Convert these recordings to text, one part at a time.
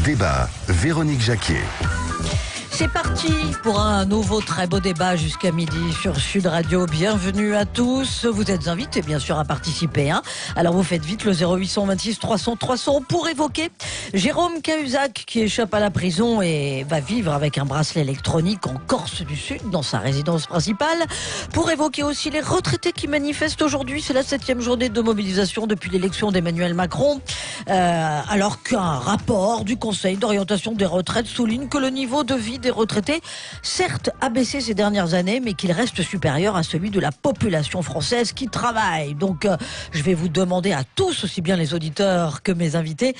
Débat, Véronique Jacquier. C'est parti pour un nouveau très beau débat jusqu'à midi sur Sud Radio. Bienvenue à tous. Vous êtes invités bien sûr à participer. Alors vous faites vite le 0826 300 300 pour évoquer Jérôme Cahuzac qui échappe à la prison et va vivre avec un bracelet électronique en Corse du Sud dans sa résidence principale. Pour évoquer aussi les retraités qui manifestent aujourd'hui. C'est la 7e journée de mobilisation depuis l'élection d'Emmanuel Macron. Alors qu'un rapport du Conseil d'orientation des retraites souligne que le niveau de vie des retraités, certes, a baissé ces dernières années, mais qu'il reste supérieur à celui de la population française qui travaille. Donc, je vais vous demander à tous, aussi bien les auditeurs que mes invités,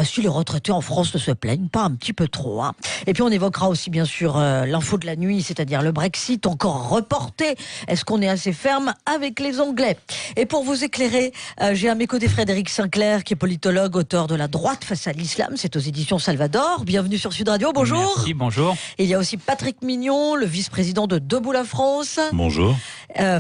si les retraités en France ne se plaignent pas un petit peu trop. Et puis, on évoquera aussi, bien sûr, l'info de la nuit, c'est-à-dire le Brexit encore reporté. Est-ce qu'on est assez ferme avec les Anglais? Et pour vous éclairer, j'ai à mes côtés Frédéric Sinclair, qui est politologue, auteur de La droite face à l'islam. C'est aux éditions Salvador. Bienvenue sur Sud Radio. Bonjour. Merci, bonjour. Et il y a aussi Patrick Mignon, le vice-président de Debout la France. Bonjour.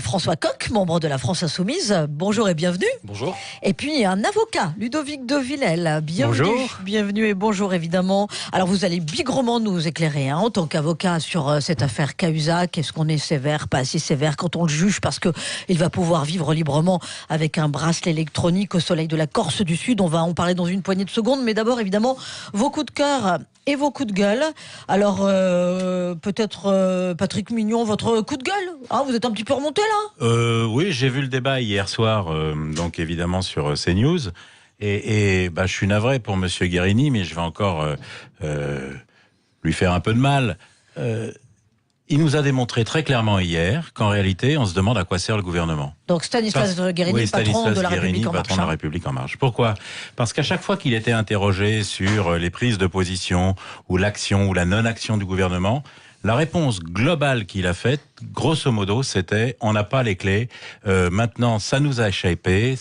François Coq, membre de la France Insoumise. Bonjour et bienvenue. Bonjour. Et puis un avocat, Ludovic de Villèle. Bienvenue. Bonjour. Bienvenue et bonjour évidemment. Alors vous allez bigrement nous éclairer en tant qu'avocat sur cette affaire Cahuzac. Est-ce qu'on est sévère, pas assez sévère quand on le juge parce que il va pouvoir vivre librement avec un bracelet électronique au soleil de la Corse du Sud. On va en parler dans une poignée de secondes. Mais d'abord évidemment vos coups de cœur et vos coups de gueule. Alors, peut-être Patrick Mignon, votre coup de gueule. Vous êtes un petit peu remonté là? Oui, j'ai vu le débat hier soir, donc évidemment sur CNews. Et je suis navré pour Monsieur Guérini, mais je vais encore lui faire un peu de mal. Il nous a démontré très clairement hier qu'en réalité, on se demande à quoi sert le gouvernement. Donc Stanislas Guérini, patron de la République en marche. Patron de la République en marche. Pourquoi ? Parce qu'à chaque fois qu'il était interrogé sur les prises de position ou l'action ou la non-action du gouvernement, la réponse globale qu'il a faite, grosso modo, c'était « on n'a pas les clés, maintenant ça nous a échappé,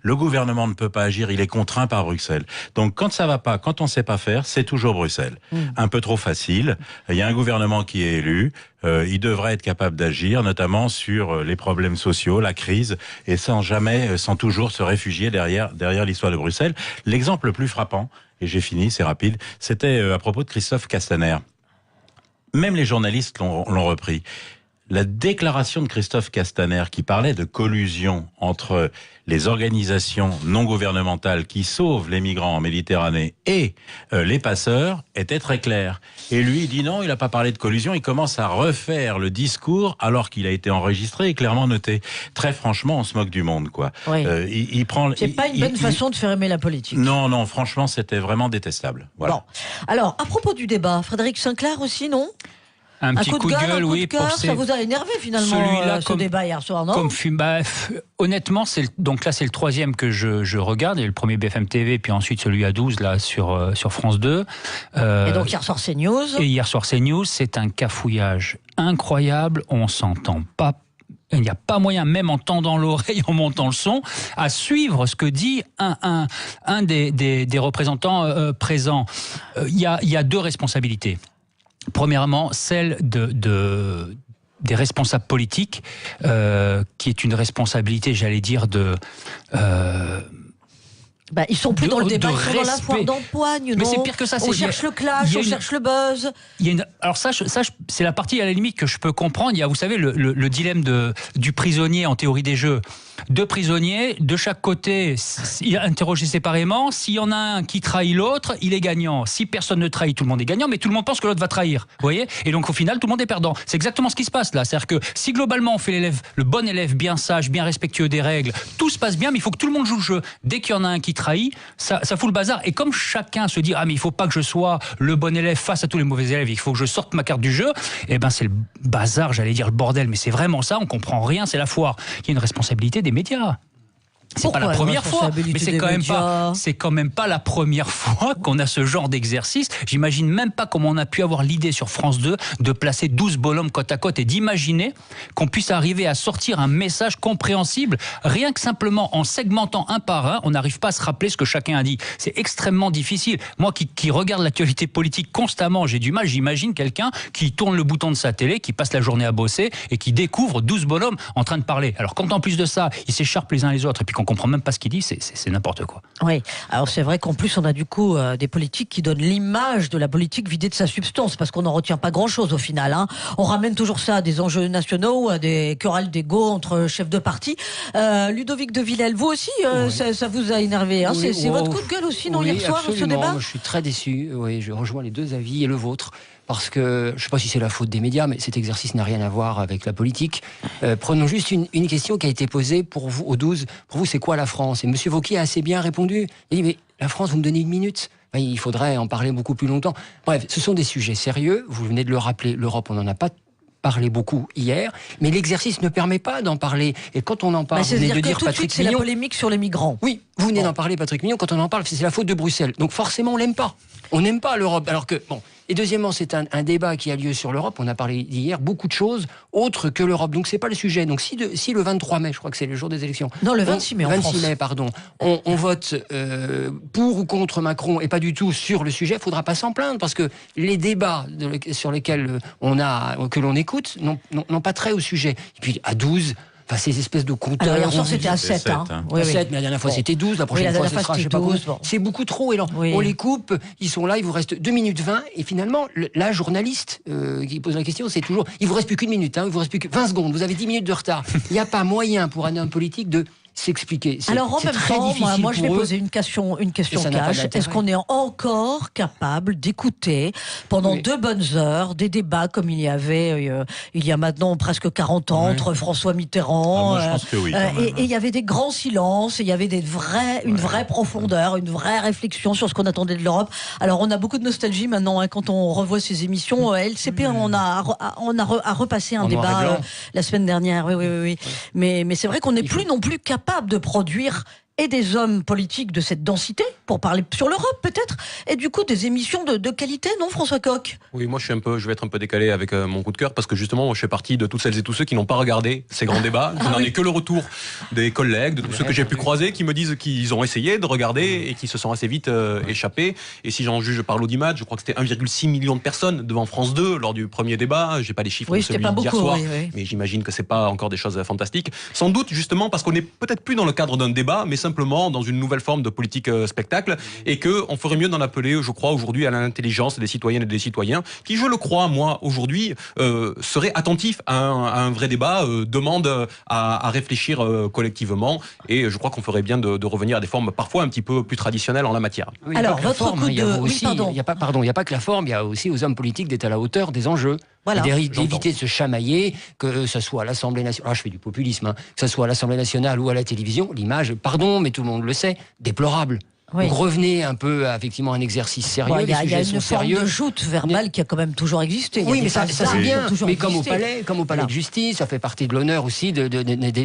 le gouvernement ne peut pas agir, il est contraint par Bruxelles ». Donc quand ça va pas, quand on sait pas faire, c'est toujours Bruxelles. Un peu trop facile, il y a un gouvernement qui est élu, il devrait être capable d'agir, notamment sur les problèmes sociaux, la crise, et sans toujours se réfugier derrière l'histoire de Bruxelles. L'exemple le plus frappant, et j'ai fini, c'est rapide, c'était à propos de Christophe Castaner. Même les journalistes l'ont repris. La déclaration de Christophe Castaner qui parlait de collusion entre les organisations non gouvernementales qui sauvent les migrants en Méditerranée et les passeurs était très claire. Et lui, il dit non, il n'a pas parlé de collusion, il commence à refaire le discours alors qu'il a été enregistré et clairement noté. Très franchement, on se moque du monde, quoi. Oui. C'est pas une bonne façon de faire aimer la politique. Non, franchement, c'était vraiment détestable. Voilà. Bon. Alors, à propos du débat, Frédéric Sinclair aussi, non ? Un petit coup de gueule, oui. Ça vous a énervé finalement ce débat hier soir, non ? Honnêtement, c'est le troisième que je regarde, et le premier BFM TV, puis ensuite celui à 12 là sur France 2. Et donc hier soir CNews. Et hier soir CNews, c'est un cafouillage incroyable, on s'entend pas. Il n'y a pas moyen, même en tendant l'oreille, en montant le son, à suivre ce que dit un des représentants présents. Il y a deux responsabilités. Premièrement, celle des responsables politiques, qui est une responsabilité, j'allais dire, ils sont plus dans le débat, ils sont dans la foire d'empoigne, non ? Mais c'est pire que ça. On cherche le clash, on cherche le buzz. Alors ça, c'est la partie à la limite que je peux comprendre. Il y a, vous savez, le dilemme du prisonnier en théorie des jeux. Deux prisonniers, de chaque côté, interrogés séparément. S'il y en a un qui trahit l'autre, il est gagnant. Si personne ne trahit, tout le monde est gagnant, mais tout le monde pense que l'autre va trahir. Vous voyez ? Et donc au final, tout le monde est perdant. C'est exactement ce qui se passe là. C'est-à-dire que si globalement on fait le bon élève, bien sage, bien respectueux des règles, tout se passe bien, mais il faut que tout le monde joue le jeu. Dès qu'il y en a un qui trahit, ça fout le bazar. Et comme chacun se dit mais il faut pas que je sois le bon élève face à tous les mauvais élèves, il faut que je sorte ma carte du jeu, c'est le bazar, j'allais dire le bordel, mais c'est vraiment ça, on comprend rien, c'est la foire. Il y a une responsabilité des médias. C'est pas la première fois, mais c'est quand même pas la première fois qu'on a ce genre d'exercice. J'imagine même pas comment on a pu avoir l'idée sur France 2 de placer 12 bonhommes côte à côte et d'imaginer qu'on puisse arriver à sortir un message compréhensible, rien que simplement en segmentant un par un. On n'arrive pas à se rappeler ce que chacun a dit. C'est extrêmement difficile. Moi qui regarde l'actualité politique constamment, j'ai du mal. J'imagine quelqu'un qui tourne le bouton de sa télé, qui passe la journée à bosser et qui découvre 12 bonhommes en train de parler. Alors quand en plus de ça, ils s'écharpent les uns les autres et puis qu'on comprend même pas ce qu'il dit, c'est n'importe quoi. Oui, alors c'est vrai qu'en plus on a du coup des politiques qui donnent l'image de la politique vidée de sa substance, parce qu'on n'en retient pas grand-chose au final. On ramène toujours ça à des enjeux nationaux, à des querelles d'ego entre chefs de parti. Ludovic de Villèle, vous aussi, ça vous a énervé. Oui, c'est votre coup de gueule aussi, non, hier soir, absolument. ce débat? Moi, je suis très déçu. Oui, je rejoins les deux avis et le vôtre. Parce que, je ne sais pas si c'est la faute des médias, mais cet exercice n'a rien à voir avec la politique. Prenons juste une question qui a été posée pour vous, au 12. Pour vous, c'est quoi la France? Et M. Wauquiez a assez bien répondu. Il dit, mais la France, vous me donnez 1 minute. Il faudrait en parler beaucoup plus longtemps. Bref, ce sont des sujets sérieux. Vous venez de le rappeler, l'Europe, on n'en a pas parlé beaucoup hier, mais l'exercice ne permet pas d'en parler. Et quand on en parle, vous venez de dire Patrick Millon... C'est la polémique sur les migrants. Oui, vous venez d'en parler, Patrick Millon. Quand on en parle, c'est la faute de Bruxelles. Donc forcément, on l'aime pas. On n'aime pas l'Europe. Alors que, bon... Et deuxièmement, c'est un débat qui a lieu sur l'Europe. On a parlé hier beaucoup de choses autres que l'Europe. Donc c'est pas le sujet. Donc si le 23 mai, je crois que c'est le jour des élections. Non, le 26 mai en France. 26 mai, pardon. On vote pour ou contre Macron et pas du tout sur le sujet. Il faudra pas s'en plaindre parce que les débats sur lesquels que l'on écoute n'ont pas trait au sujet. Et puis à 12. Enfin, ces espèces de compteurs. Alors, hier soir, c'était à 7. Oui, 7, mais la dernière fois, c'était 12. La prochaine fois, ce sera, je sais pas combien. C'est beaucoup trop. Et là, on les coupe, ils sont là, il vous reste 2 minutes 20. Et finalement, la journaliste qui pose la question, c'est toujours, il vous reste plus qu'1 minute, il vous reste plus que 20 secondes, vous avez 10 minutes de retard. Il n'y a pas moyen pour un homme politique de s'expliquer. Alors en même temps, moi je vais poser une question cash. Est-ce qu'on est encore capable d'écouter pendant 2 bonnes heures des débats comme il y avait il y a maintenant presque 40 ans entre François Mitterrand moi, je pense que oui, et il y avait des grands silences, il y avait une vraie profondeur, une vraie réflexion sur ce qu'on attendait de l'Europe. Alors on a beaucoup de nostalgie maintenant quand on revoit ces émissions. LCP, on a repassé un débat la semaine dernière. Oui. Mais c'est vrai qu'on n'est plus non plus capable de produire et des hommes politiques de cette densité, pour parler sur l'Europe peut-être, et du coup des émissions de qualité, non François Coq? Oui, moi je vais être un peu décalé avec mon coup de cœur, parce que justement moi, je fais partie de toutes celles et tous ceux qui n'ont pas regardé ces grands débats. Je n'en ai que le retour des collègues, de tous ceux que j'ai pu croiser, qui me disent qu'ils ont essayé de regarder et qui se sont assez vite échappés. Et si j'en juge par l'audimat, je crois que c'était 1,6 million de personnes devant France 2 lors du premier débat. J'ai pas les chiffres de celui d'hier soir, mais j'imagine que c'est pas encore des choses fantastiques. Sans doute justement parce qu'on est peut-être plus dans le cadre d'un débat, mais simplement dans une nouvelle forme de politique spectacle, et qu'on ferait mieux d'en appeler, je crois, aujourd'hui à l'intelligence des citoyennes et des citoyens, qui, je le crois, moi, aujourd'hui, seraient attentifs à un vrai débat, demandent à réfléchir collectivement, et je crois qu'on ferait bien de revenir à des formes parfois un petit peu plus traditionnelles en la matière. Oui, alors, votre coup de... Il n'y a pas que la forme, il y a aussi aux hommes politiques d'être à la hauteur des enjeux. Voilà. D'éviter de se chamailler, que ce soit à l'Assemblée nationale, je fais du populisme, que ce soit à l'Assemblée nationale ou à la télévision, l'image, pardon, mais tout le monde le sait, déplorable. Oui. Donc revenez un peu à effectivement un exercice sérieux. Il y a une forme de joute verbale qui a quand même toujours existé. Oui, mais ça c'est bien. Mais comme au palais de justice, ça fait partie de l'honneur aussi de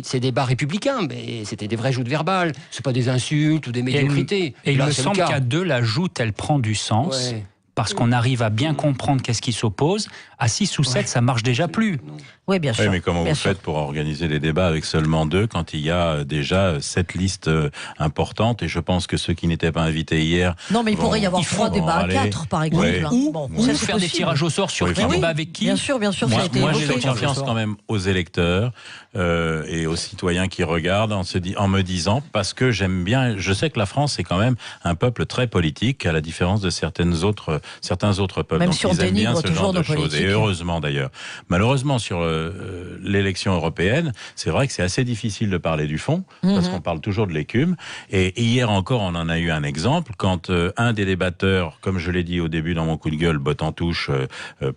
ces débats républicains. Mais c'était des vraies joutes verbales. C'est pas des insultes ou des médiocrités. Et il me semble qu'à 2, la joute, elle prend du sens. Ouais. Parce qu'on arrive à bien comprendre qu'est-ce qui s'oppose. À 6 ou 7, ça marche déjà plus. Oui, bien sûr. Oui, mais comment vous faites pour organiser des débats avec seulement 2 quand il y a déjà 7 listes importantes? Et je pense que ceux qui n'étaient pas invités hier... Non, mais il pourrait y avoir 3 débats à 4, par exemple. Ouais. Ou faire des tirages au sort sur qui débat avec qui. Bien sûr, moi, ça a été moi j'ai confiance quand même aux électeurs et aux citoyens qui regardent en me disant, parce que j'aime bien... Je sais que la France est quand même un peuple très politique, à la différence de certains autres peuples. Même donc si on ils aiment bien ce genre de choses. Et heureusement d'ailleurs. Malheureusement, sur l'élection européenne, c'est vrai que c'est assez difficile de parler du fond, parce qu'on parle toujours de l'écume. Et hier encore, on en a eu un exemple, quand un des débatteurs, comme je l'ai dit au début dans mon coup de gueule, botte en touche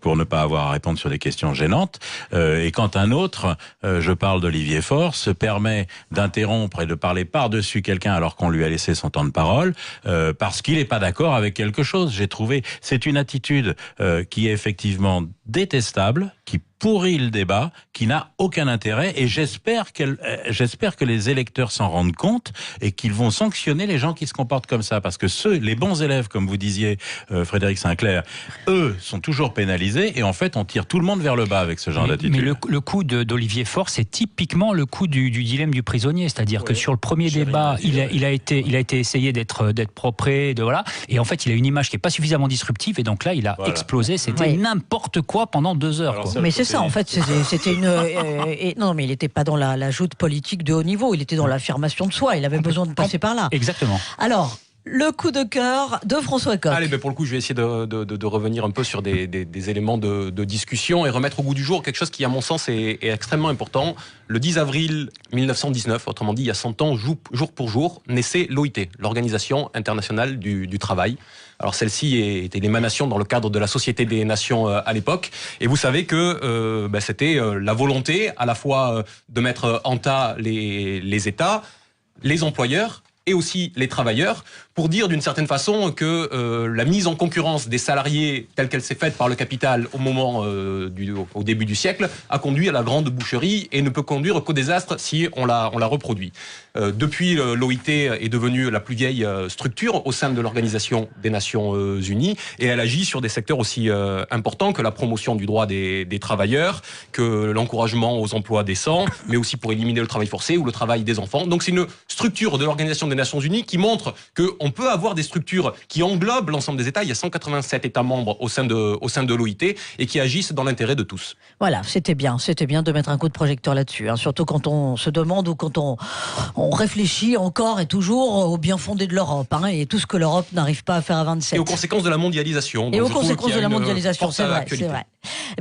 pour ne pas avoir à répondre sur des questions gênantes, et quand un autre, je parle d'Olivier Faure, se permet d'interrompre et de parler par-dessus quelqu'un alors qu'on lui a laissé son temps de parole, parce qu'il n'est pas d'accord avec quelque chose. J'ai trouvé, c'est une attitude qui est effectivement détestable, qui pourrit le débat, qui n'a aucun intérêt, et j'espère que les électeurs s'en rendent compte et qu'ils vont sanctionner les gens qui se comportent comme ça, parce que les bons élèves, comme vous disiez, Frédéric Sinclair, eux sont toujours pénalisés, et en fait on tire tout le monde vers le bas avec ce genre d'attitude. Mais le coup d'Olivier Faure, c'est typiquement le coup du dilemme du prisonnier, c'est-à-dire que sur le premier débat, il a été essayé d'être propre, voilà, et en fait il a une image qui est pas suffisamment disruptive, et donc là il a explosé, c'était n'importe quoi pendant 2 heures. Alors, Mais c'est ça, en fait, c'était une. Non, mais il n'était pas dans la joute politique de haut niveau, il était dans l'affirmation de soi, il avait besoin de passer par là. Exactement. Alors, le coup de cœur de François Coq. Allez, pour le coup, je vais essayer de revenir un peu sur des éléments de discussion et remettre au goût du jour quelque chose qui, à mon sens, est extrêmement important. Le 10 avril 1919, autrement dit, il y a 100 ans, jour pour jour, naissait l'OIT, l'Organisation internationale du travail. Alors celle-ci était l'émanation dans le cadre de la Société des Nations à l'époque. Et vous savez que c'était la volonté à la fois de mettre en tas les États, les employeurs et aussi les travailleurs, pour dire d'une certaine façon que la mise en concurrence des salariés telle qu'elle s'est faite par le capital au début du siècle a conduit à la grande boucherie et ne peut conduire qu'au désastre si on la reproduit. Depuis, l'OIT est devenue la plus vieille structure au sein de l'Organisation des Nations Unies et elle agit sur des secteurs aussi importants que la promotion du droit des travailleurs, que l'encouragement aux emplois décents, mais aussi pour éliminer le travail forcé ou le travail des enfants. Donc c'est une structure de l'Organisation des Nations Unies qui montre qu'on peut avoir des structures qui englobent l'ensemble des États. Il y a 187 États membres au sein de l'OIT et qui agissent dans l'intérêt de tous. Voilà, c'était bien de mettre un coup de projecteur là-dessus, hein, surtout quand on se demande ou quand on réfléchit encore et toujours au bien fondé de l'Europe, hein, et tout ce que l'Europe n'arrive pas à faire à 27. Et aux conséquences de la mondialisation. Et aux conséquences de la mondialisation, c'est vrai.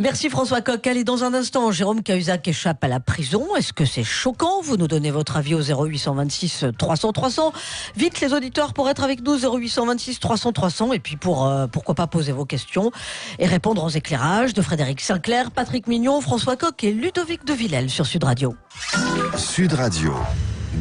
Merci François Coq. Allez, dans un instant, Jérôme Cahuzac échappe à la prison. Est-ce que c'est choquant? Vous nous donnez votre avis au 0826 300 300. Vite les auditeurs pour être avec nous, 0826 300 300. Et puis pourquoi pas poser vos questions et répondre aux éclairages de Frédéric Sinclair, Patrick Mignon, François Coq et Ludovic de Villèle sur Sud Radio. Sud Radio.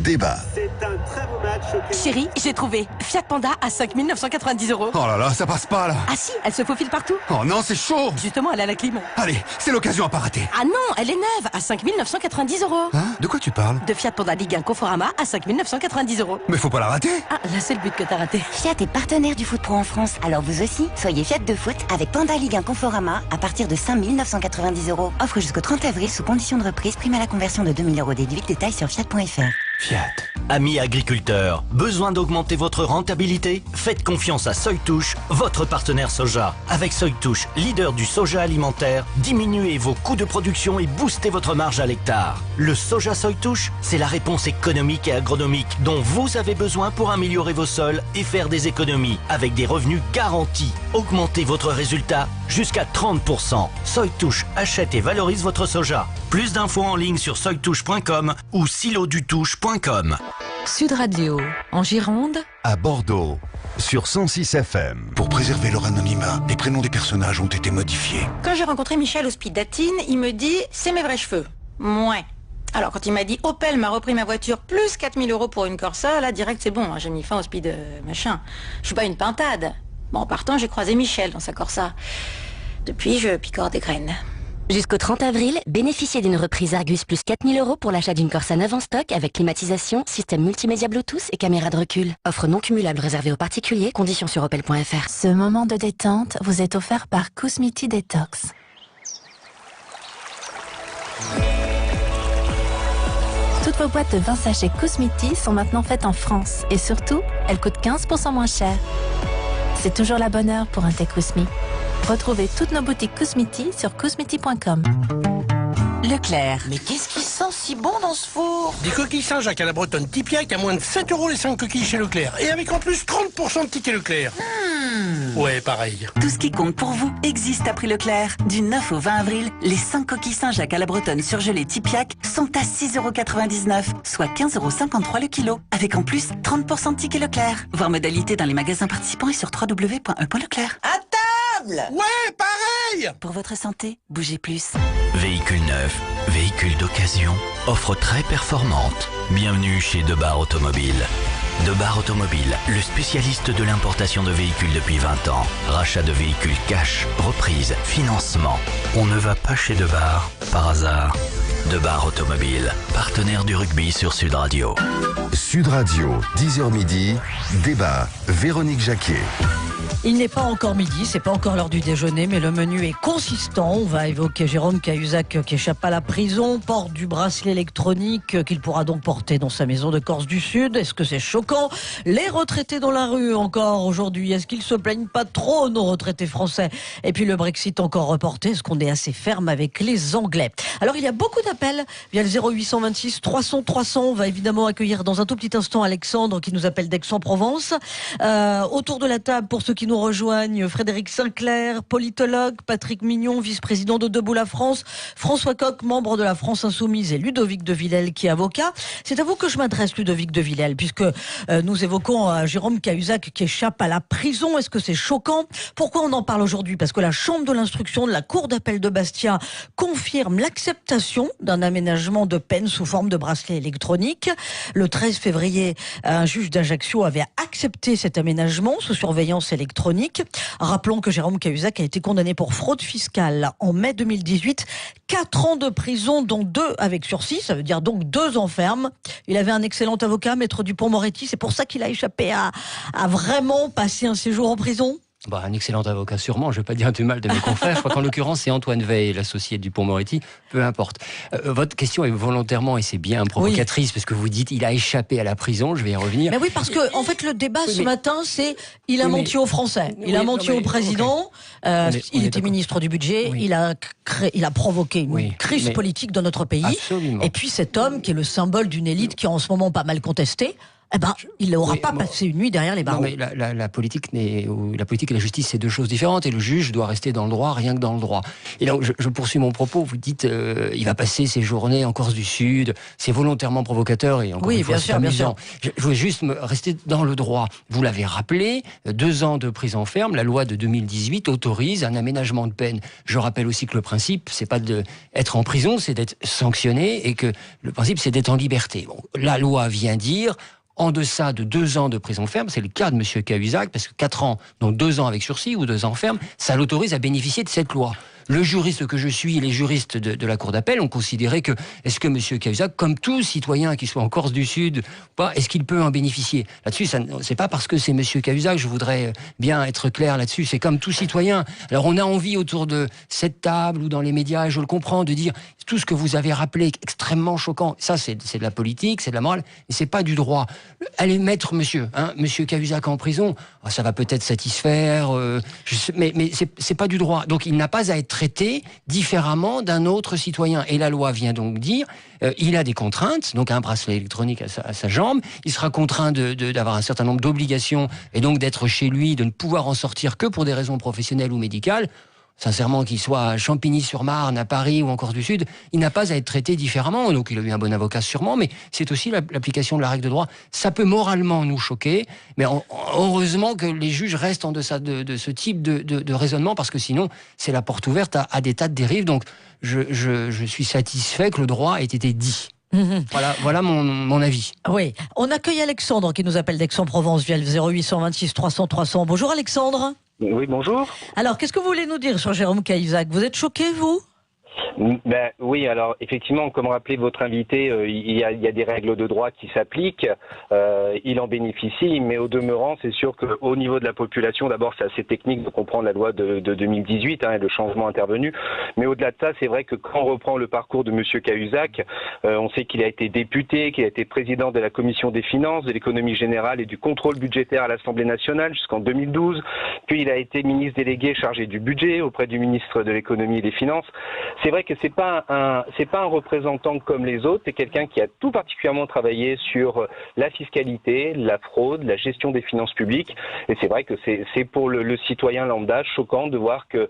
Débat. C'est un très beau match. Chérie, j'ai trouvé Fiat Panda à 5 990 €. Oh là là, ça passe pas là. Ah si, elle se faufile partout. Oh non, c'est chaud. Justement, elle a la clim. Allez, c'est l'occasion à pas rater. Ah non, elle est neuve à 5 990 €. Hein? De quoi tu parles? De Fiat Panda Ligue 1 Conforama à 5 990 €. Mais faut pas la rater. Ah, là c'est le but que t'as raté. Fiat est partenaire du foot pro en France, alors vous aussi, soyez Fiat de foot avec Panda Ligue 1 Conforama à partir de 5 990 €. Offre jusqu'au 30 avril sous condition de reprise, prime à la conversion de 2000 € déduit, détails sur fiat.fr. Fiat. Amis agriculteurs, besoin d'augmenter votre rentabilité? Faites confiance à Seuil Touche, votre partenaire soja. Avec Seuil Touche, leader du soja alimentaire, diminuez vos coûts de production et boostez votre marge à l'hectare. Le soja Seuil Touche, c'est la réponse économique et agronomique dont vous avez besoin pour améliorer vos sols et faire des économies avec des revenus garantis. Augmentez votre résultat jusqu'à 30%. Seuil Touche achète et valorise votre soja. Plus d'infos en ligne sur seuiltouche.com ou silodutouche.com. Sud Radio, en Gironde, À Bordeaux, sur 106 FM. Pour préserver leur anonymat, les prénoms des personnages ont été modifiés. Quand j'ai rencontré Michel au Speed Datine, il me dit « c'est mes vrais cheveux ». Mouais. Alors quand il m'a dit « Opel m'a repris ma voiture plus 4 000 € pour une Corsa », là direct c'est bon, hein, j'ai mis fin au Speed machin. Je suis pas une pintade. Bon, en partant, j'ai croisé Michel dans sa Corsa. Depuis, je picore des graines. Jusqu'au 30 avril, bénéficiez d'une reprise Argus plus 4 000 € pour l'achat d'une Corsa neuve en stock avec climatisation, système multimédia Bluetooth et caméra de recul. Offre non cumulable réservée aux particuliers, conditions sur opel.fr. Ce moment de détente vous est offert par Cosmiti Detox. Toutes vos boîtes de 20 sachets Cosmiti sont maintenant faites en France. Et surtout, elles coûtent 15% moins cher. C'est toujours la bonne heure pour un Tech With Me. Retrouvez toutes nos boutiques Cosmiti sur cosmiti.com. Leclerc. Mais qu'est-ce qui sent si bon dans ce four? Des coquilles Saint-Jacques à la Bretonne Tipiac à moins de 7 € les 5 coquilles chez Leclerc. Et avec en plus 30% de tickets Leclerc. Ouais, pareil. Tout ce qui compte pour vous existe à prix Leclerc. Du 9 au 20 avril, les 5 coquilles Saint-Jacques à la Bretonne surgelées Tipiac sont à 6,99 €, soit 15,53 € le kilo. Avec en plus 30% de tickets Leclerc. Voir modalité dans les magasins participants et sur www.e.leclerc. À table! Ouais, pareil! Pour votre santé, bougez plus. Véhicule neuf, véhicule d'occasion, offre très performante. Bienvenue chez Debar Automobile. Debar Automobile, le spécialiste de l'importation de véhicules depuis 20 ans. Rachat de véhicules cash, reprise, financement. On ne va pas chez Debar par hasard. Debar Automobile, partenaire du rugby sur Sud Radio. Sud Radio, 10h midi, débat, Véronique Jacquier. Il n'est pas encore midi, c'est pas encore l'heure du déjeuner, mais le menu est consistant. On va évoquer Jérôme Cahuzac qui échappe à la prison, porte du bracelet électronique qu'il pourra donc porter dans sa maison de Corse du Sud. Est-ce que c'est choquant? Les retraités dans la rue encore aujourd'hui, est-ce qu'ils se plaignent pas trop, nos retraités français? Et puis le Brexit encore reporté, est-ce qu'on est assez ferme avec les Anglais? Alors il y a beaucoup d'appels via le 0826 300 300. On va évidemment accueillir dans un tout petit instant Alexandre qui nous appelle d'Aix-en-Provence. Autour de la table, pour ceux qui nous rejoignent, Frédéric Sinclair, politologue, Patrick Mignon, vice-président de Debout la France, François Coq, membre de la France Insoumise, et Ludovic de Villèle qui est avocat. C'est à vous que je m'adresse, Ludovic de Villèle, puisque nous évoquons Jérôme Cahuzac qui échappe à la prison. Est-ce que c'est choquant? Pourquoi on en parle aujourd'hui? Parce que la Chambre de l'instruction de la Cour d'appel de Bastia confirme l'acceptation d'un aménagement de peine sous forme de bracelet électronique. Le 13 février, un juge d'Ajaccio avait accepté cet aménagement sous surveillance électronique. Rappelons que Jérôme Cahuzac a été condamné pour fraude fiscale en mai 2018. 4 ans de prison, dont 2 avec sursis, ça veut dire donc 2 ans ferme. Il avait un excellent avocat, Maître Dupond-Moretti. C'est pour ça qu'il a échappé à vraiment passer un séjour en prison. Un excellent avocat sûrement, je ne vais pas dire du mal de mes confrères. Je crois qu'en l'occurrence, c'est Antoine Veil, l'associé du Dupond-Moretti, peu importe. Votre question est volontairement, et c'est bien provocatrice, parce que vous dites il a échappé à la prison, je vais y revenir. Mais oui, parce que en fait, le débat ce matin, c'est il a menti aux Français, il a menti au président, il était ministre du budget, il a provoqué une crise politique dans notre pays. Absolument. Et puis cet homme, qui est le symbole d'une élite qui est en ce moment pas mal contestée, il n'aura pas passé une nuit derrière les barreaux. Non, mais la politique et la justice, c'est 2 choses différentes. Et le juge doit rester dans le droit, rien que dans le droit. Et donc, je poursuis mon propos. Vous dites, il va passer ses journées en Corse du Sud. C'est volontairement provocateur et encore une fois, c'est amusant. Je veux juste rester dans le droit. Vous l'avez rappelé, 2 ans de prison ferme. La loi de 2018 autorise un aménagement de peine. Je rappelle aussi que le principe, c'est pas d'être en prison, c'est d'être sanctionné, et que le principe, c'est d'être en liberté. Bon, la loi vient dire en deçà de 2 ans de prison ferme, c'est le cas de M. Cahuzac, parce que 4 ans, donc 2 ans avec sursis ou 2 ans ferme, ça l'autorise à bénéficier de cette loi. Le juriste que je suis et les juristes de la Cour d'appel ont considéré que, est-ce que M. Cahuzac, comme tout citoyen qui soit en Corse du Sud, est-ce qu'il peut en bénéficier? Là-dessus, c'est pas parce que c'est M. Cahuzac, je voudrais bien être clair là-dessus, c'est comme tout citoyen. Alors on a envie autour de cette table ou dans les médias, je le comprends, de dire tout ce que vous avez rappelé, extrêmement choquant. Ça, c'est de la politique, c'est de la morale, et c'est pas du droit. Allez mettre monsieur Cahuzac en prison, ça va peut-être satisfaire, mais c'est pas du droit. Donc il n'a pas à être traité différemment d'un autre citoyen. Et la loi vient donc dire, il a des contraintes, donc un bracelet électronique à sa jambe, il sera contraint d'avoir un certain nombre d'obligations, et donc d'être chez lui, de ne pouvoir en sortir que pour des raisons professionnelles ou médicales. Sincèrement, qu'il soit à Champigny-sur-Marne, à Paris ou en Corse du Sud, il n'a pas à être traité différemment. Donc il a eu un bon avocat sûrement, mais c'est aussi l'application de la règle de droit. Ça peut moralement nous choquer, mais heureusement que les juges restent en deçà de ce type de raisonnement, parce que sinon c'est la porte ouverte à des tas de dérives. Donc je suis satisfait que le droit ait été dit. Voilà mon avis. Oui, on accueille Alexandre qui nous appelle d'Aix-en-Provence via le 0826 300 300. Bonjour Alexandre. Oui, bonjour. Alors, qu'est-ce que vous voulez nous dire sur Jérôme Cahuzac? Vous êtes choqué, vous? Oui, alors effectivement, comme rappelait votre invité, il y a des règles de droit qui s'appliquent, il en bénéficie, mais au demeurant, c'est sûr qu'au niveau de la population, d'abord c'est assez technique de comprendre la loi de 2018 et le changement intervenu, mais au-delà de ça, c'est vrai que quand on reprend le parcours de M. Cahuzac, on sait qu'il a été député, qu'il a été président de la commission des finances, de l'économie générale et du contrôle budgétaire à l'Assemblée nationale jusqu'en 2012, puis il a été ministre délégué chargé du budget auprès du ministre de l'économie et des finances. C'est vrai que c'est pas un représentant comme les autres, c'est quelqu'un qui a tout particulièrement travaillé sur la fiscalité, la fraude, la gestion des finances publiques, et c'est vrai que c'est pour le citoyen lambda choquant de voir que,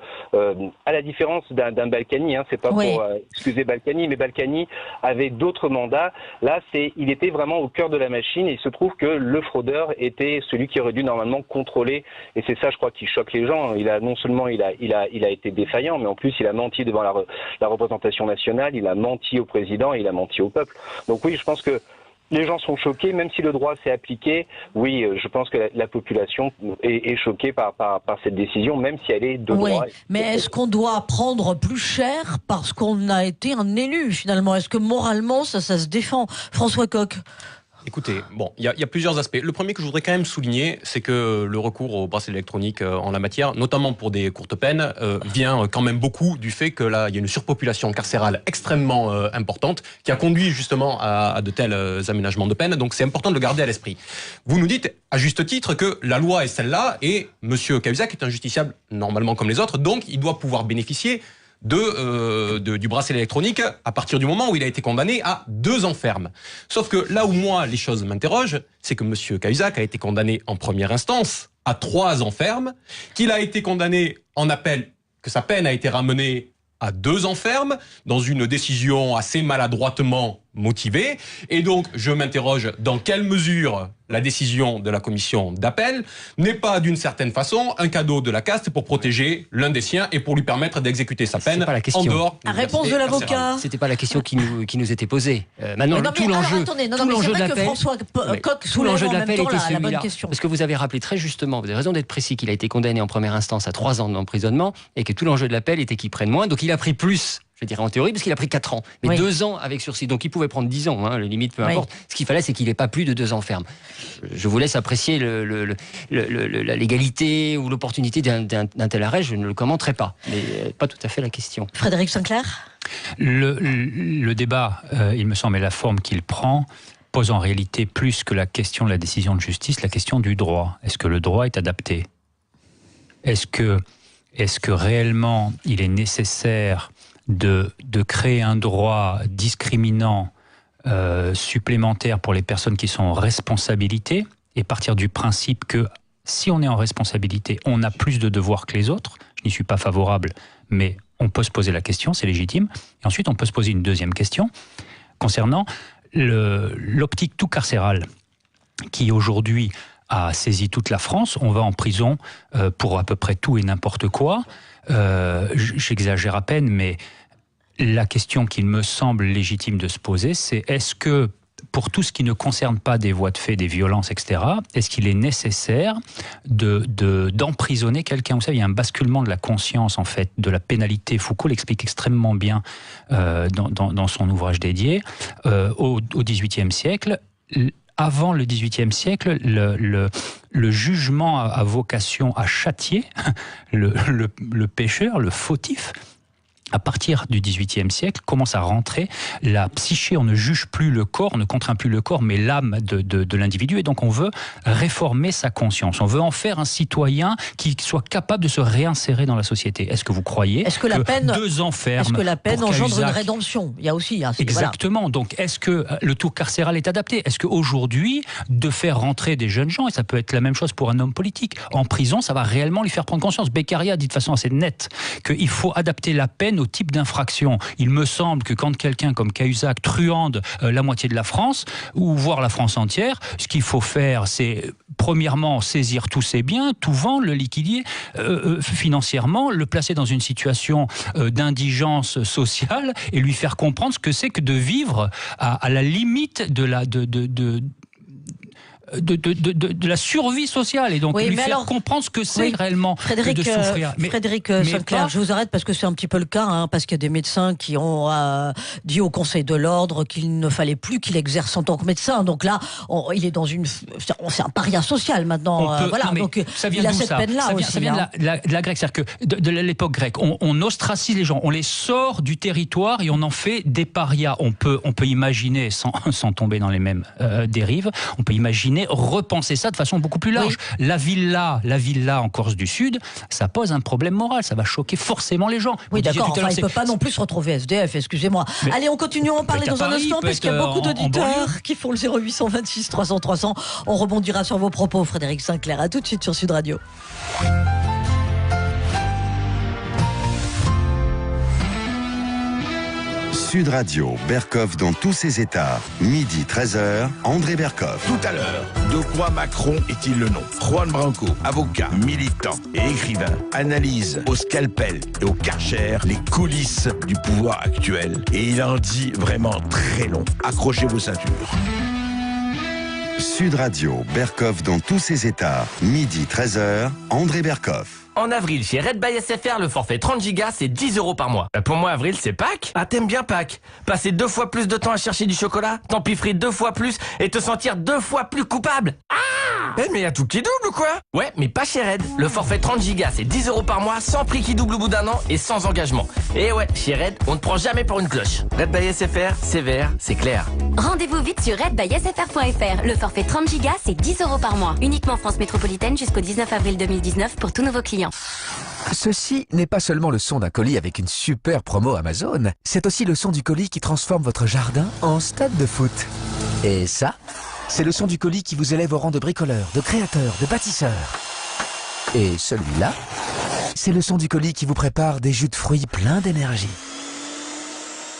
à la différence d'un Balkany, c'est pas pour excuser Balkany, mais Balkany avait d'autres mandats, là il était vraiment au cœur de la machine, et il se trouve que le fraudeur était celui qui aurait dû normalement contrôler, et c'est ça je crois qui choque les gens. Non seulement il a été défaillant, mais en plus il a menti devant la représentation nationale, il a menti au président et il a menti au peuple. Donc oui, je pense que les gens sont choqués, même si le droit s'est appliqué. Oui, je pense que la population est choquée par cette décision, même si elle est de droit. Mais est-ce qu'on doit prendre plus cher parce qu'on a été un élu, finalement? Est-ce que moralement, ça se défend? François Coq? Écoutez, bon, il y a plusieurs aspects. Le premier que je voudrais quand même souligner, c'est que le recours au bracelet électronique en la matière, notamment pour des courtes peines, vient quand même beaucoup du fait que là, il y a une surpopulation carcérale extrêmement importante qui a conduit justement à de tels aménagements de peine. Donc c'est important de le garder à l'esprit. Vous nous dites, à juste titre, que la loi est celle-là et M. Cahuzac est un justiciable normalement comme les autres, donc il doit pouvoir bénéficier du bracelet électronique à partir du moment où il a été condamné à 2 ans ferme. Sauf que là où moi les choses m'interrogent, c'est que M. Cahuzac a été condamné en première instance à 3 ans ferme, qu'il a été condamné en appel, que sa peine a été ramenée à 2 ans ferme, dans une décision assez maladroitement motivée. Et donc, je m'interroge dans quelle mesure la décision de la commission d'appel n'est pas, d'une certaine façon, un cadeau de la caste pour protéger l'un des siens et pour lui permettre d'exécuter sa peine en dehors. Réponse de l'avocat. C'était pas la question qui nous était posée. Maintenant, tout l'enjeu de l'appel, tout l'enjeu de l'appel était celui-là. Parce que vous avez rappelé très justement, vous avez raison d'être précis, qu'il a été condamné en première instance à 3 ans d'emprisonnement et que tout l'enjeu de l'appel était qu'il prenne moins. Donc il a pris plus, je dirais en théorie, parce qu'il a pris 4 ans, mais 2 ans avec sursis. Donc il pouvait prendre 10 ans, hein, les limites, peu importe. Ce qu'il fallait, c'est qu'il n'ait pas plus de 2 ans ferme. Je vous laisse apprécier la légalité ou l'opportunité d'un tel arrêt, je ne le commenterai pas. Mais pas tout à fait la question. Frédéric Sinclair ? Le débat, il me semble, et la forme qu'il prend, pose en réalité plus que la question de la décision de justice, la question du droit. Est-ce que le droit est adapté ? Est-ce que réellement il est nécessaire de créer un droit discriminant supplémentaire pour les personnes qui sont en responsabilité et partir du principe que si on est en responsabilité, on a plus de devoirs que les autres. Je n'y suis pas favorable, mais on peut se poser la question, c'est légitime. Et ensuite, on peut se poser une deuxième question concernant l'optique tout carcérale qui aujourd'hui a saisi toute la France. On va en prison pour à peu près tout et n'importe quoi. J'exagère à peine, mais la question qu'il me semble légitime de se poser, c'est est-ce que, pour tout ce qui ne concerne pas des voies de fait, des violences, etc., est-ce qu'il est nécessaire d'emprisonner quelqu'un ? Vous savez, il y a un basculement de la conscience, en fait, de la pénalité. Foucault l'explique extrêmement bien dans son ouvrage dédié. Au XVIIIe siècle, avant le XVIIIe siècle, le jugement a vocation à châtier le pécheur, le fautif. À partir du XVIIIe siècle, commence à rentrer la psyché. On ne juge plus le corps, on ne contraint plus le corps, mais l'âme de l'individu. Et donc, on veut réformer sa conscience. On veut en faire un citoyen qui soit capable de se réinsérer dans la société. Est-ce que vous croyez que 2 ans ferme, est-ce que la peine engendre une rédemption ? Il y a aussi... Exactement. Voilà. Donc, est-ce que le tour carcéral est adapté ? Est-ce qu'aujourd'hui, de faire rentrer des jeunes gens, et ça peut être la même chose pour un homme politique, en prison, ça va réellement lui faire prendre conscience ? Beccaria dit de façon assez nette qu'il faut adapter la peine au type d'infraction. Il me semble que quand quelqu'un comme Cahuzac truande la moitié de la France, ou voire la France entière, ce qu'il faut faire, c'est premièrement saisir tous ses biens, tout vendre, le liquider financièrement, le placer dans une situation d'indigence sociale et lui faire comprendre ce que c'est que de vivre à la limite de la survie sociale et donc lui faire comprendre ce que c'est réellement que de souffrir. Frédéric Sinclair, je vous arrête parce que c'est un petit peu le cas, parce qu'il y a des médecins qui ont dit au Conseil de l'Ordre qu'il ne fallait plus qu'il exerce en tant que médecin. Donc là, il est dans c'est un paria social maintenant. Donc ça vient il a cette peine-là aussi. Ça vient de la grecque, c'est-à-dire que de l'époque grecque, on ostracise les gens, on les sort du territoire et on en fait des parias. On peut imaginer, sans tomber dans les mêmes dérives, on peut imaginer repenser ça de façon beaucoup plus large. Oui. La villa en Corse du Sud, ça pose un problème moral, ça va choquer forcément les gens. Oui, d'accord, il ne peut pas non plus se retrouver SDF, excusez-moi. Allez, on continue à en parler dans un instant, parce qu'il y a beaucoup d'auditeurs qui font le 0826 300 300. On rebondira sur vos propos, Frédéric Sinclair. À tout de suite sur Sud Radio. Sud Radio, Berkoff dans tous ses états. Midi 13h, André Berkoff. Tout à l'heure, de quoi Macron est-il le nom ? Juan Branco, avocat, militant et écrivain, analyse au scalpel et au Karcher les coulisses du pouvoir actuel. Et il en dit vraiment très long. Accrochez vos ceintures. Sud Radio, Berkoff dans tous ses états. Midi 13h, André Berkoff. En avril, chez Red by SFR, le forfait 30 Go, c'est 10 € par mois. Bah pour moi, avril, c'est Pâques. Ah, t'aimes bien Pâques? Passer 2 fois plus de temps à chercher du chocolat, t'empiffrer 2 fois plus et te sentir 2 fois plus coupable. Ah! Mais y a tout qui double ou quoi? Ouais, mais pas chez Red. Le forfait 30 Go, c'est 10 € par mois, sans prix qui double au bout d'un an et sans engagement. Et ouais, chez Red, on ne prend jamais pour une cloche. Red by SFR, c'est vert, c'est clair. Rendez-vous vite sur redbysfr.fr. Le forfait 30 Go, c'est 10 € par mois. Uniquement France métropolitaine jusqu'au 19 avril 2019 pour tous nouveaux clients. Ceci n'est pas seulement le son d'un colis avec une super promo Amazon, c'est aussi le son du colis qui transforme votre jardin en stade de foot. Et ça, c'est le son du colis qui vous élève au rang de bricoleur, de créateur, de bâtisseur. Et celui-là, c'est le son du colis qui vous prépare des jus de fruits pleins d'énergie.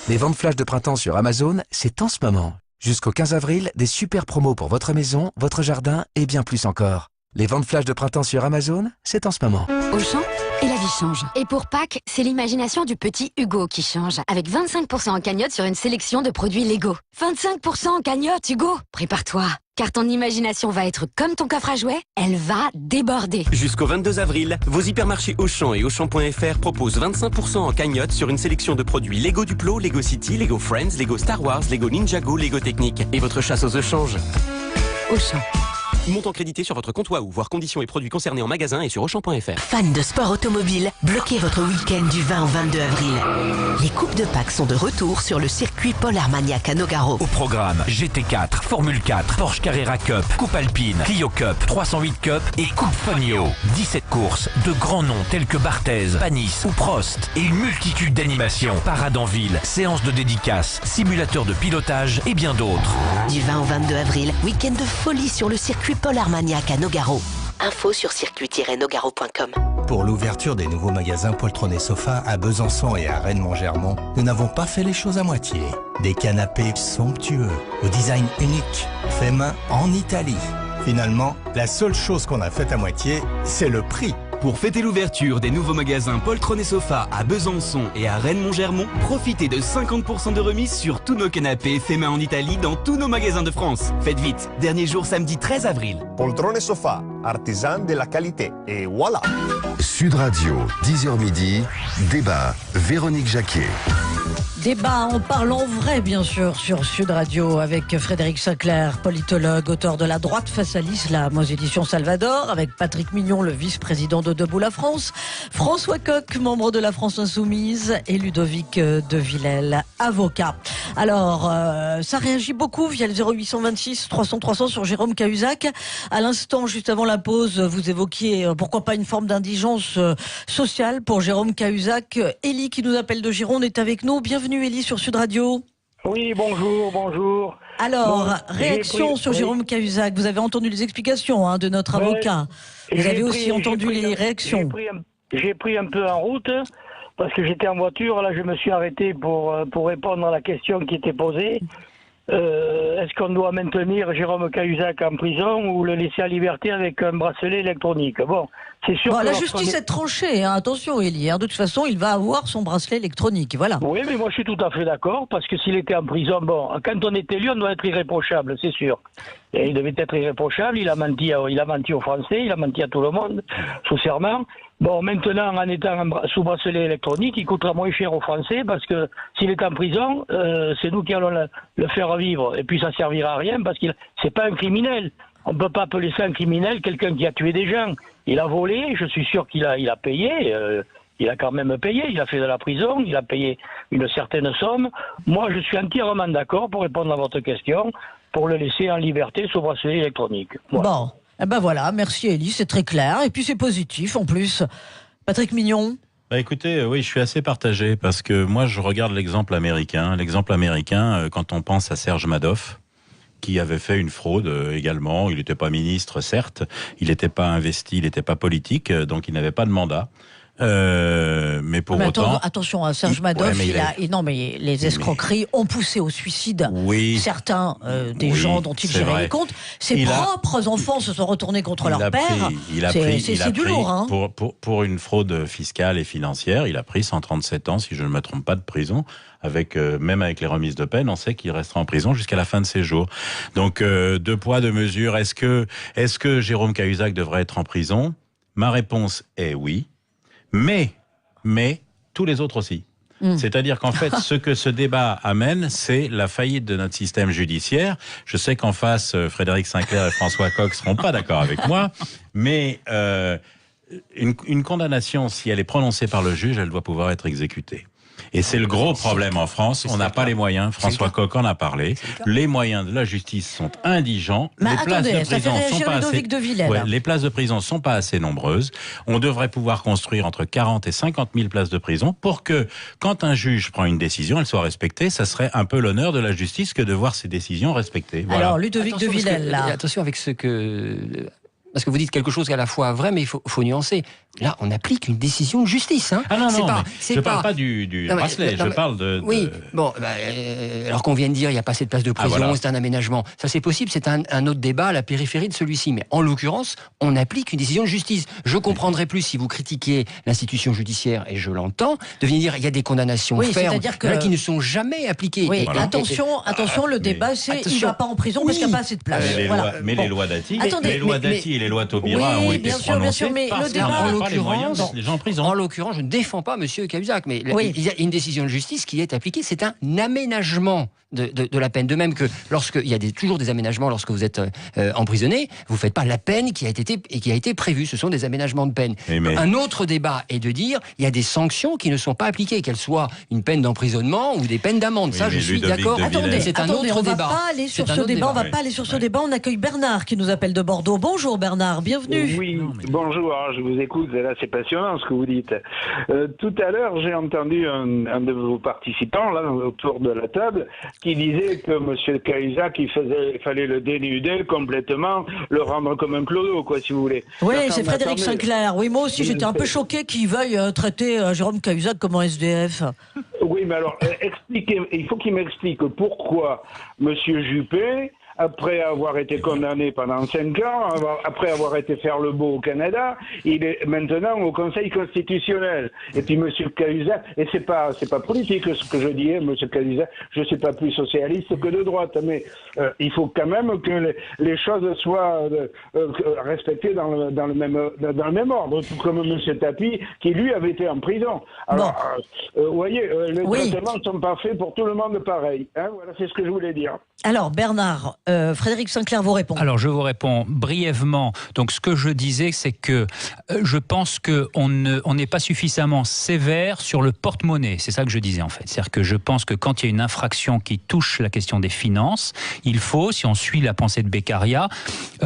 Les ventes flash de printemps sur Amazon, c'est en ce moment. Jusqu'au 15 avril, des super promos pour votre maison, votre jardin et bien plus encore. Les ventes flash de printemps sur Amazon, c'est en ce moment. Auchan, et la vie change. Et pour Pâques, c'est l'imagination du petit Hugo qui change. Avec 25% en cagnotte sur une sélection de produits Lego. 25% en cagnotte, Hugo! Prépare-toi, car ton imagination va être comme ton coffre à jouets, elle va déborder. Jusqu'au 22 avril, vos hypermarchés Auchan et Auchan.fr proposent 25% en cagnotte sur une sélection de produits Lego Duplo, Lego City, Lego Friends, Lego Star Wars, Lego Ninjago, Lego Technique. Et votre chasse aux œufs change. Auchan. Montant crédité sur votre compte Wahoo, voir conditions et produits concernés en magasin et sur Auchan.fr. Fans de sport automobile, bloquez votre week-end du 20 au 22 avril. Les Coupes de Pâques sont de retour sur le circuit Paul Armagnac à Nogaro. Au programme GT4, Formule 4, Porsche Carrera Cup, Coupe Alpine, Clio Cup, 308 Cup et Coupe Fonio. 17 courses de grands noms tels que Barthez, Panis ou Prost et une multitude d'animations. Parade en ville, séances de dédicaces, simulateurs de pilotage et bien d'autres. Du 20 au 22 avril, week-end de folie sur le circuit Paul Armagnac à Nogaro. Info sur circuit-nogaro.com. Pour l'ouverture des nouveaux magasins Poltron et Sofa à Besançon et à Rennes-Montgermont, nous n'avons pas fait les choses à moitié. Des canapés somptueux, au design unique, fait main en Italie. Finalement, la seule chose qu'on a faite à moitié, c'est le prix. Pour fêter l'ouverture des nouveaux magasins Poltron et Sofa à Besançon et à Rennes-Montgermont, profitez de 50% de remise sur tous nos canapés faits main en Italie dans tous nos magasins de France. Faites vite, dernier jour samedi 13 avril. Poltron et Sofa, artisan de la qualité. Et voilà. Sud Radio, 10h midi, débat, Véronique Jacquier. Débat en parlant vrai, bien sûr, sur Sud Radio, avec Frédéric Sinclair, politologue, auteur de La droite face à l'islam aux éditions Salvador, avec Patrick Mignon, le vice-président de Debout la France, François Coq, membre de la France Insoumise, et Ludovic de Villèle, avocat. Alors, ça réagit beaucoup via le 0826 300 300 sur Jérôme Cahuzac. À l'instant, juste avant la pause, vous évoquiez pourquoi pas une forme d'indigence sociale pour Jérôme Cahuzac. Élie, qui nous appelle de Gironde, est avec nous. Bienvenue Élie sur Sud Radio. Oui, bonjour. Alors, Bon, réaction sur Jérôme Cahuzac. Vous avez entendu les explications de notre avocat. Vous avez aussi entendu les réactions. J'ai pris un peu en route parce que j'étais en voiture. Là, je me suis arrêté pour répondre à la question qui était posée. Est-ce qu'on doit maintenir Jérôme Cahuzac en prison ou le laisser en liberté avec un bracelet électronique? Bon, c'est sûr. Bon, la justice est tranchée, attention Élie. De toute façon, il va avoir son bracelet électronique, voilà. Oui, mais moi je suis tout à fait d'accord, parce que s'il était en prison, bon, quand on est élu, on doit être irréprochable, c'est sûr. Et il devait être irréprochable, il a menti aux Français, il a menti à tout le monde, sous serment. Bon, maintenant, en étant sous bracelet électronique, il coûtera moins cher aux Français, parce que s'il est en prison, c'est nous qui allons le faire vivre. Et puis ça servira à rien, parce qu'il c'est pas un criminel. On ne peut pas appeler ça un criminel, quelqu'un qui a tué des gens. Il a volé, je suis sûr qu'il a payé, il a quand même payé, il a fait de la prison, il a payé une certaine somme. Moi, je suis entièrement d'accord, pour répondre à votre question, pour le laisser en liberté sous bracelet électronique. Voilà. Bon, voilà, merci Élie, c'est très clair, et puis c'est positif en plus. Patrick Mignon. Écoutez, oui, je suis assez partagé, parce que moi, je regarde l'exemple américain. L'exemple américain, quand on pense à Serge Madoff, qui avait fait une fraude également. Il n'était pas ministre, certes. Il n'était pas investi, il n'était pas politique, donc il n'avait pas de mandat. Mais pour autant... Attention, Serge Madoff, non, mais les escroqueries ont poussé au suicide certains des gens dont il gérait les comptes. Ses propres enfants se sont retournés contre leur père. C'est du lourd. Pour une fraude fiscale et financière, il a pris 137 ans, si je ne me trompe pas, de prison. Même avec les remises de peine, on sait qu'il restera en prison jusqu'à la fin de ses jours. Donc, deux poids, deux mesures. Est-ce que Jérôme Cahuzac devrait être en prison ? Ma réponse est oui, mais tous les autres aussi. C'est-à-dire qu'en fait, ce que ce débat amène, c'est la faillite de notre système judiciaire. Je sais qu'en face, Frédéric Sinclair et François Coq seront pas d'accord avec moi, mais une condamnation, si elle est prononcée par le juge, elle doit pouvoir être exécutée. Et c'est le gros problème en France. On n'a pas les moyens. François Coq en a parlé. Les moyens de la justice sont indigents. Mais les places attendez, de ça fait prison sont réagir pas Ludovic de Villèle. les places de prison sont pas assez nombreuses. On devrait pouvoir construire entre 40 et 50 000 places de prison pour que, quand un juge prend une décision, elle soit respectée. Ça serait un peu l'honneur de la justice que de voir ces décisions respectées. Voilà. Alors, Ludovic de Villèle, là. Attention avec ce que... Parce que vous dites quelque chose qui est à la fois vrai, mais il faut nuancer. Là, on applique une décision de justice. Hein. Ah non, non, je parle pas du bracelet, je parle de... Oui, bon, alors qu'on vient de dire il n'y a pas assez de place de prison, voilà. C'est un aménagement. Ça, c'est possible, c'est un autre débat à la périphérie de celui-ci. Mais en l'occurrence, on applique une décision de justice. Je comprendrais plus si vous critiquiez l'institution judiciaire, et je l'entends, de venir dire il y a des condamnations fermes là, qui ne sont jamais appliquées. Oui, voilà. attention, le débat, c'est il ne va pas en prison parce qu'il n'y a pas assez de place. Les lois Dati, et les lois Taubira ont été bien prononcées sûr, mais parce le débat, qu'on n'a pas les moyens de les gens en prison. En l'occurrence, je ne défends pas M. Cahuzac, mais il y a une décision de justice qui est appliquée. C'est un aménagement de la peine. De même que lorsqu'il y a toujours des aménagements lorsque vous êtes emprisonné, vous ne faites pas la peine qui a été prévue. Ce sont des aménagements de peine. Un autre débat est de dire il y a des sanctions qui ne sont pas appliquées, qu'elles soient une peine d'emprisonnement ou des peines d'amende. Ça, je suis d'accord. C'est un autre débat. On va pas aller sur ce débat. On accueille Bernard qui nous appelle de Bordeaux. Bonjour Bernard, bienvenue. Oui, bonjour. Alors, je vous écoute. Là, c'est passionnant ce que vous dites. Tout à l'heure, j'ai entendu un de vos participants là autour de la table qui disait que M. Cahuzac, il fallait le dénuder complètement, le rendre comme un clodo, quoi, si vous voulez. Oui, c'est Frédéric Sinclair. Oui, moi aussi, j'étais un peu choqué qu'il veuille traiter Jérôme Cahuzac comme un SDF. Oui, mais alors, il faut qu'il m'explique pourquoi M. Juppé, après avoir été condamné pendant 5 ans, après avoir été faire le beau au Canada, il est maintenant au Conseil constitutionnel. Et puis M. Cahuzac, et c'est pas politique ce que je dis, hein, M. Cahuzac, je suis pas plus socialiste que de droite, mais il faut quand même que les choses soient respectées dans le même ordre, tout comme M. Tapi, qui lui avait été en prison. Alors, vous voyez, les traitements ne sont pas faits pour tout le monde pareil. Hein, voilà, c'est ce que je voulais dire. Alors Bernard, Frédéric Sinclair vous répond. Alors je vous réponds brièvement. Donc ce que je disais, c'est que je pense qu'on n'est pas suffisamment sévère sur le porte-monnaie. C'est ça que je disais en fait. C'est-à-dire que je pense que quand il y a une infraction qui touche la question des finances, il faut, si on suit la pensée de Beccaria,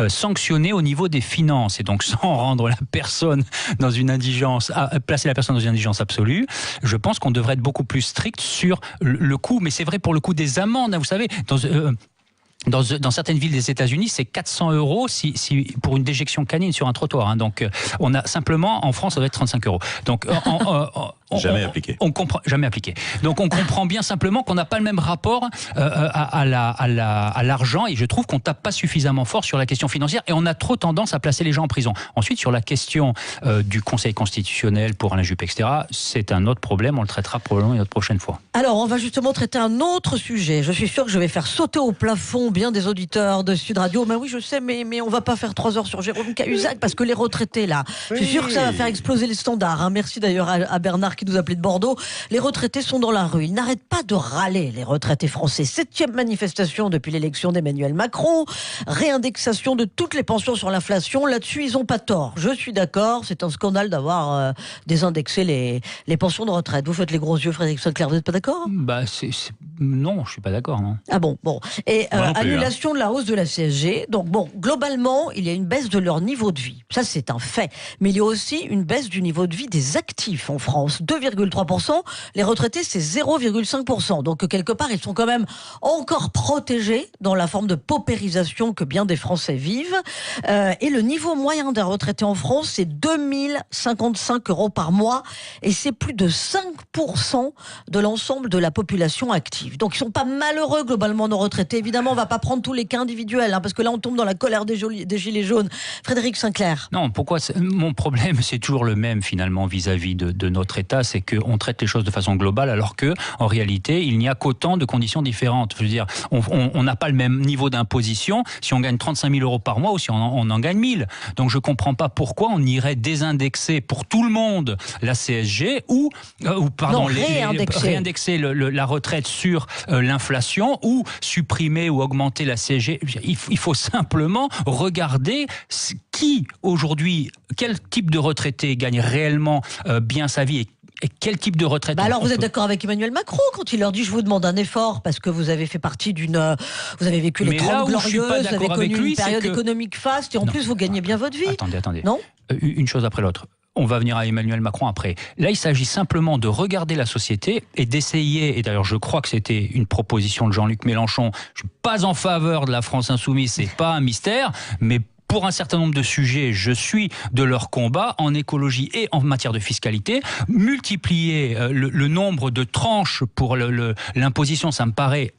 sanctionner au niveau des finances. Et donc sans rendre la personne dans une indigence, placer la personne dans une indigence absolue, je pense qu'on devrait être beaucoup plus strict sur le coût. Mais c'est vrai pour le coût des amendes. Vous savez, dans certaines villes des États-Unis, c'est 400 € pour une déjection canine sur un trottoir. Hein. Donc, on a simplement, en France, ça doit être 35 €. Donc, jamais appliqué. Jamais appliqué. Donc, on comprend bien simplement qu'on n'a pas le même rapport à l'argent, et je trouve qu'on tape pas suffisamment fort sur la question financière, et on a trop tendance à placer les gens en prison. Ensuite, sur la question du Conseil constitutionnel pour Alain Juppé, etc., c'est un autre problème. On le traitera probablement une autre prochaine fois. Alors, on va justement traiter un autre sujet. Je suis sûr que je vais faire sauter au plafond bien des auditeurs de Sud Radio. Mais oui, je sais, mais on va pas faire 3 heures sur Jérôme Cahuzac parce que les retraités, là, je suis sûr que ça va faire exploser les standards. Hein. Merci d'ailleurs à Bernard qui nous appelait de Bordeaux. Les retraités sont dans la rue. Ils n'arrêtent pas de râler, les retraités français. 7e manifestation depuis l'élection d'Emmanuel Macron. Réindexation de toutes les pensions sur l'inflation. Là-dessus, ils n'ont pas tort. Je suis d'accord. C'est un scandale d'avoir désindexé les pensions de retraite. Vous faites les gros yeux, Frédéric Sinclair. Vous n'êtes pas d'accord ? Non, je suis pas d'accord. Non. Ah bon. Et annulation de la hausse de la CSG. Donc globalement, il y a une baisse de leur niveau de vie. Ça, c'est un fait. Mais il y a aussi une baisse du niveau de vie des actifs en France. 2,3%. Les retraités, c'est 0,5%. Donc quelque part, ils sont quand même encore protégés dans la forme de paupérisation que bien des Français vivent. Et le niveau moyen d'un retraité en France, c'est 2055 € par mois. Et c'est plus de 5% de l'ensemble de la population active. Donc ils sont pas malheureux globalement, nos retraités. Évidemment, on va pas prendre tous les cas individuels, hein, parce que là, on tombe dans la colère des gilets jaunes. Frédéric Sinclair. Non, pourquoi mon problème, c'est toujours le même finalement vis-à-vis de notre État. ça, c'est qu'on traite les choses de façon globale, alors que en réalité, il n'y a qu'autant de conditions différentes. Je veux dire, on n'a pas le même niveau d'imposition si on gagne 35 000 euros par mois ou si on en gagne 1000. Donc je comprends pas pourquoi on irait désindexer pour tout le monde la CSG ou réindexer la retraite sur l'inflation ou supprimer ou augmenter la CSG. Il faut simplement regarder qui aujourd'hui, quel type de retraité gagne réellement bien sa vie et quel type de retraite alors vous êtes d'accord avec Emmanuel Macron quand il leur dit je vous demande un effort parce que vous avez fait partie vous avez vécu les 30 glorieuses, vous avez connu une période économique faste et en plus vous gagnez bien votre vie. Attendez. Non, une chose après l'autre. On va venir à Emmanuel Macron après. Là, il s'agit simplement de regarder la société et d'essayer, et d'ailleurs je crois que c'était une proposition de Jean-Luc Mélenchon, je ne suis pas en faveur de la France insoumise, c'est pas un mystère, mais pour un certain nombre de sujets, je suis de leur combat en écologie et en matière de fiscalité. Multiplier le nombre de tranches pour l'imposition, ça me paraît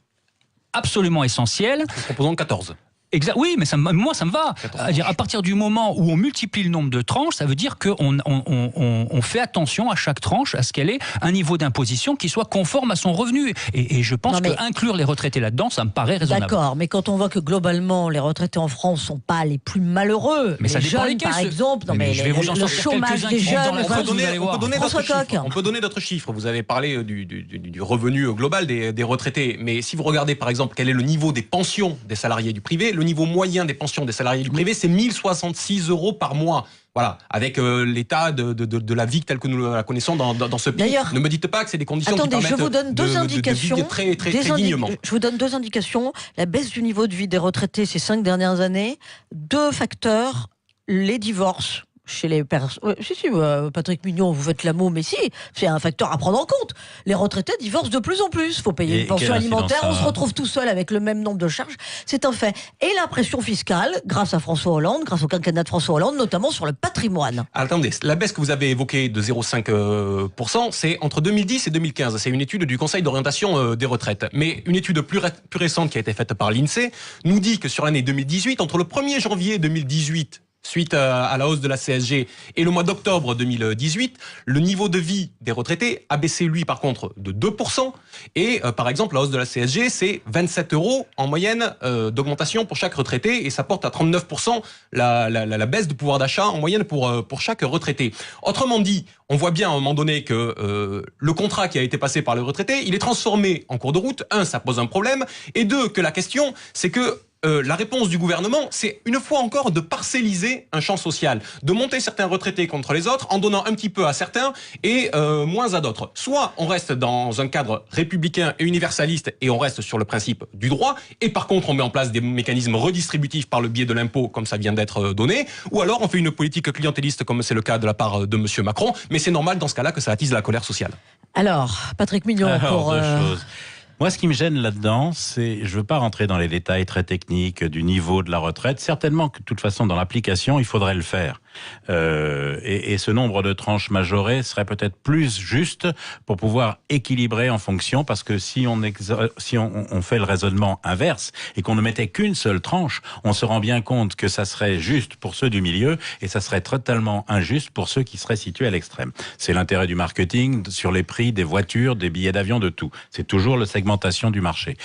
absolument essentiel. Nous proposons 14. Exact. Oui, mais moi, ça me va. À partir du moment où on multiplie le nombre de tranches, ça veut dire qu'on fait attention à chaque tranche, à ce qu'elle ait un niveau d'imposition qui soit conforme à son revenu. Et je pense qu'inclure les retraités là-dedans, ça me paraît raisonnable. D'accord, mais quand on voit que globalement, les retraités en France sont pas les plus malheureux, mais ça les dépend jeunes, par exemple, le chômage des jeunes, on peut donner d'autres chiffres. Vous avez parlé du revenu global des retraités, mais si vous regardez par exemple quel est le niveau des pensions des salariés du privé, le niveau moyen des pensions des salariés du privé, c'est 1066 euros par mois. Voilà, avec l'état de la vie telle que nous la connaissons dans ce pays. Ne me dites pas que c'est des conditions qui permettent je vous donne deux indications, de vivre très dignement. Je vous donne deux indications. La baisse du niveau de vie des retraités ces 5 dernières années. 2 facteurs, les divorces. Chez les personnes. Patrick Mignon, vous faites l'amour, mais si, c'est un facteur à prendre en compte. Les retraités divorcent de plus en plus. Il faut payer une pension alimentaire, on se retrouve tout seul avec le même nombre de charges. C'est un fait. Et la pression fiscale, grâce à François Hollande, grâce au quinquennat de François Hollande, notamment sur le patrimoine. Attendez, la baisse que vous avez évoquée de 0,5%, c'est entre 2010 et 2015. C'est une étude du Conseil d'orientation des retraites. Mais une étude plus récente qui a été faite par l'INSEE nous dit que sur l'année 2018, entre le 1er janvier 2018, suite à la hausse de la CSG, et le mois d'octobre 2018, le niveau de vie des retraités a baissé, lui, par contre, de 2%. Et, par exemple, la hausse de la CSG, c'est 27 € en moyenne d'augmentation pour chaque retraité, et ça porte à 39% la baisse de pouvoir d'achat en moyenne pour chaque retraité. Autrement dit, on voit bien à un moment donné que le contrat qui a été passé par les retraités, il est transformé en cours de route. 1, ça pose un problème, et 2, que la question, c'est que la réponse du gouvernement, c'est une fois encore de parcelliser un champ social, de monter certains retraités contre les autres en donnant un petit peu à certains et moins à d'autres. Soit on reste dans un cadre républicain et universaliste et on reste sur le principe du droit, et par contre on met en place des mécanismes redistributifs par le biais de l'impôt comme ça vient d'être donné, ou alors on fait une politique clientéliste comme c'est le cas de la part de monsieur Macron, mais c'est normal dans ce cas-là que ça attise la colère sociale. Alors, Patrick Mignon, pour... Deux choses. Moi, ce qui me gêne là-dedans, c'est, je veux pas rentrer dans les détails très techniques du niveau de la retraite. Certainement que, de toute façon, dans l'application, il faudrait le faire. Et ce nombre de tranches majorées serait peut-être plus juste pour pouvoir équilibrer en fonction, parce que si on fait le raisonnement inverse et qu'on ne mettait qu'une seule tranche, on se rend bien compte que ça serait juste pour ceux du milieu et ça serait totalement injuste pour ceux qui seraient situés à l'extrême. C'est l'intérêt du marketing sur les prix des voitures, des billets d'avion, de tout. C'est toujours le segmentation du marché.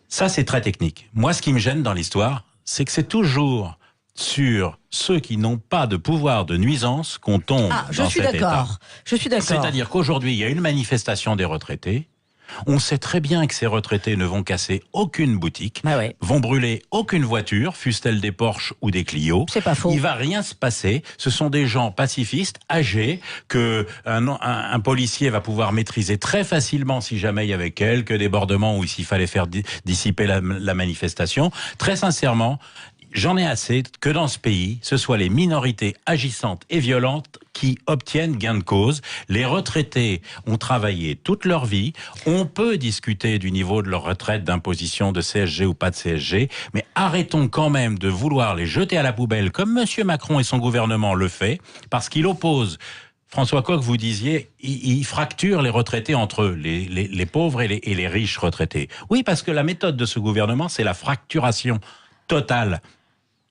Ça, c'est très technique. Moi, ce qui me gêne dans l'histoire, c'est que c'est toujours sur ceux qui n'ont pas de pouvoir de nuisance qu'on tombe dans cet état. Je suis d'accord. C'est-à-dire qu'aujourd'hui, il y a une manifestation des retraités. On sait très bien que ces retraités ne vont casser aucune boutique, vont brûler aucune voiture, fussent-elles des Porsche ou des Clio. C'est pas faux. Il va rien se passer. Ce sont des gens pacifistes, âgés, que un policier va pouvoir maîtriser très facilement si jamais il y avait quelques débordements ou s'il fallait faire dissiper la manifestation. Très sincèrement, j'en ai assez que dans ce pays, ce soit les minorités agissantes et violentes qui obtiennent gain de cause. Les retraités ont travaillé toute leur vie. On peut discuter du niveau de leur retraite, d'imposition, de CSG ou pas de CSG, mais arrêtons quand même de vouloir les jeter à la poubelle comme monsieur Macron et son gouvernement le fait, parce qu'il oppose... François Coq, vous disiez, il fracture les retraités entre eux, les pauvres et les riches retraités. Oui, parce que la méthode de ce gouvernement, c'est la fracturation totale.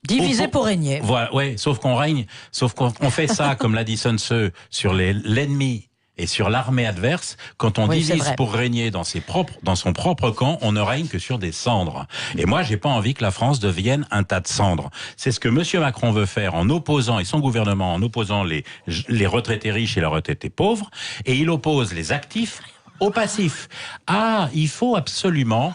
Diviser pour régner. Voilà, ouais, sauf qu'on règne, sauf qu'on fait ça, comme l'a dit Sun Tzu, sur l'ennemi et sur l'armée adverse. Quand on Oui, c'est divise vrai. pour régner dans son propre camp, on ne règne que sur des cendres. Et moi, j'ai pas envie que la France devienne un tas de cendres. C'est ce que Monsieur Macron veut faire en opposant, et son gouvernement, en opposant les retraités riches et les retraités pauvres, et il oppose les actifs aux passifs. Ah, il faut absolument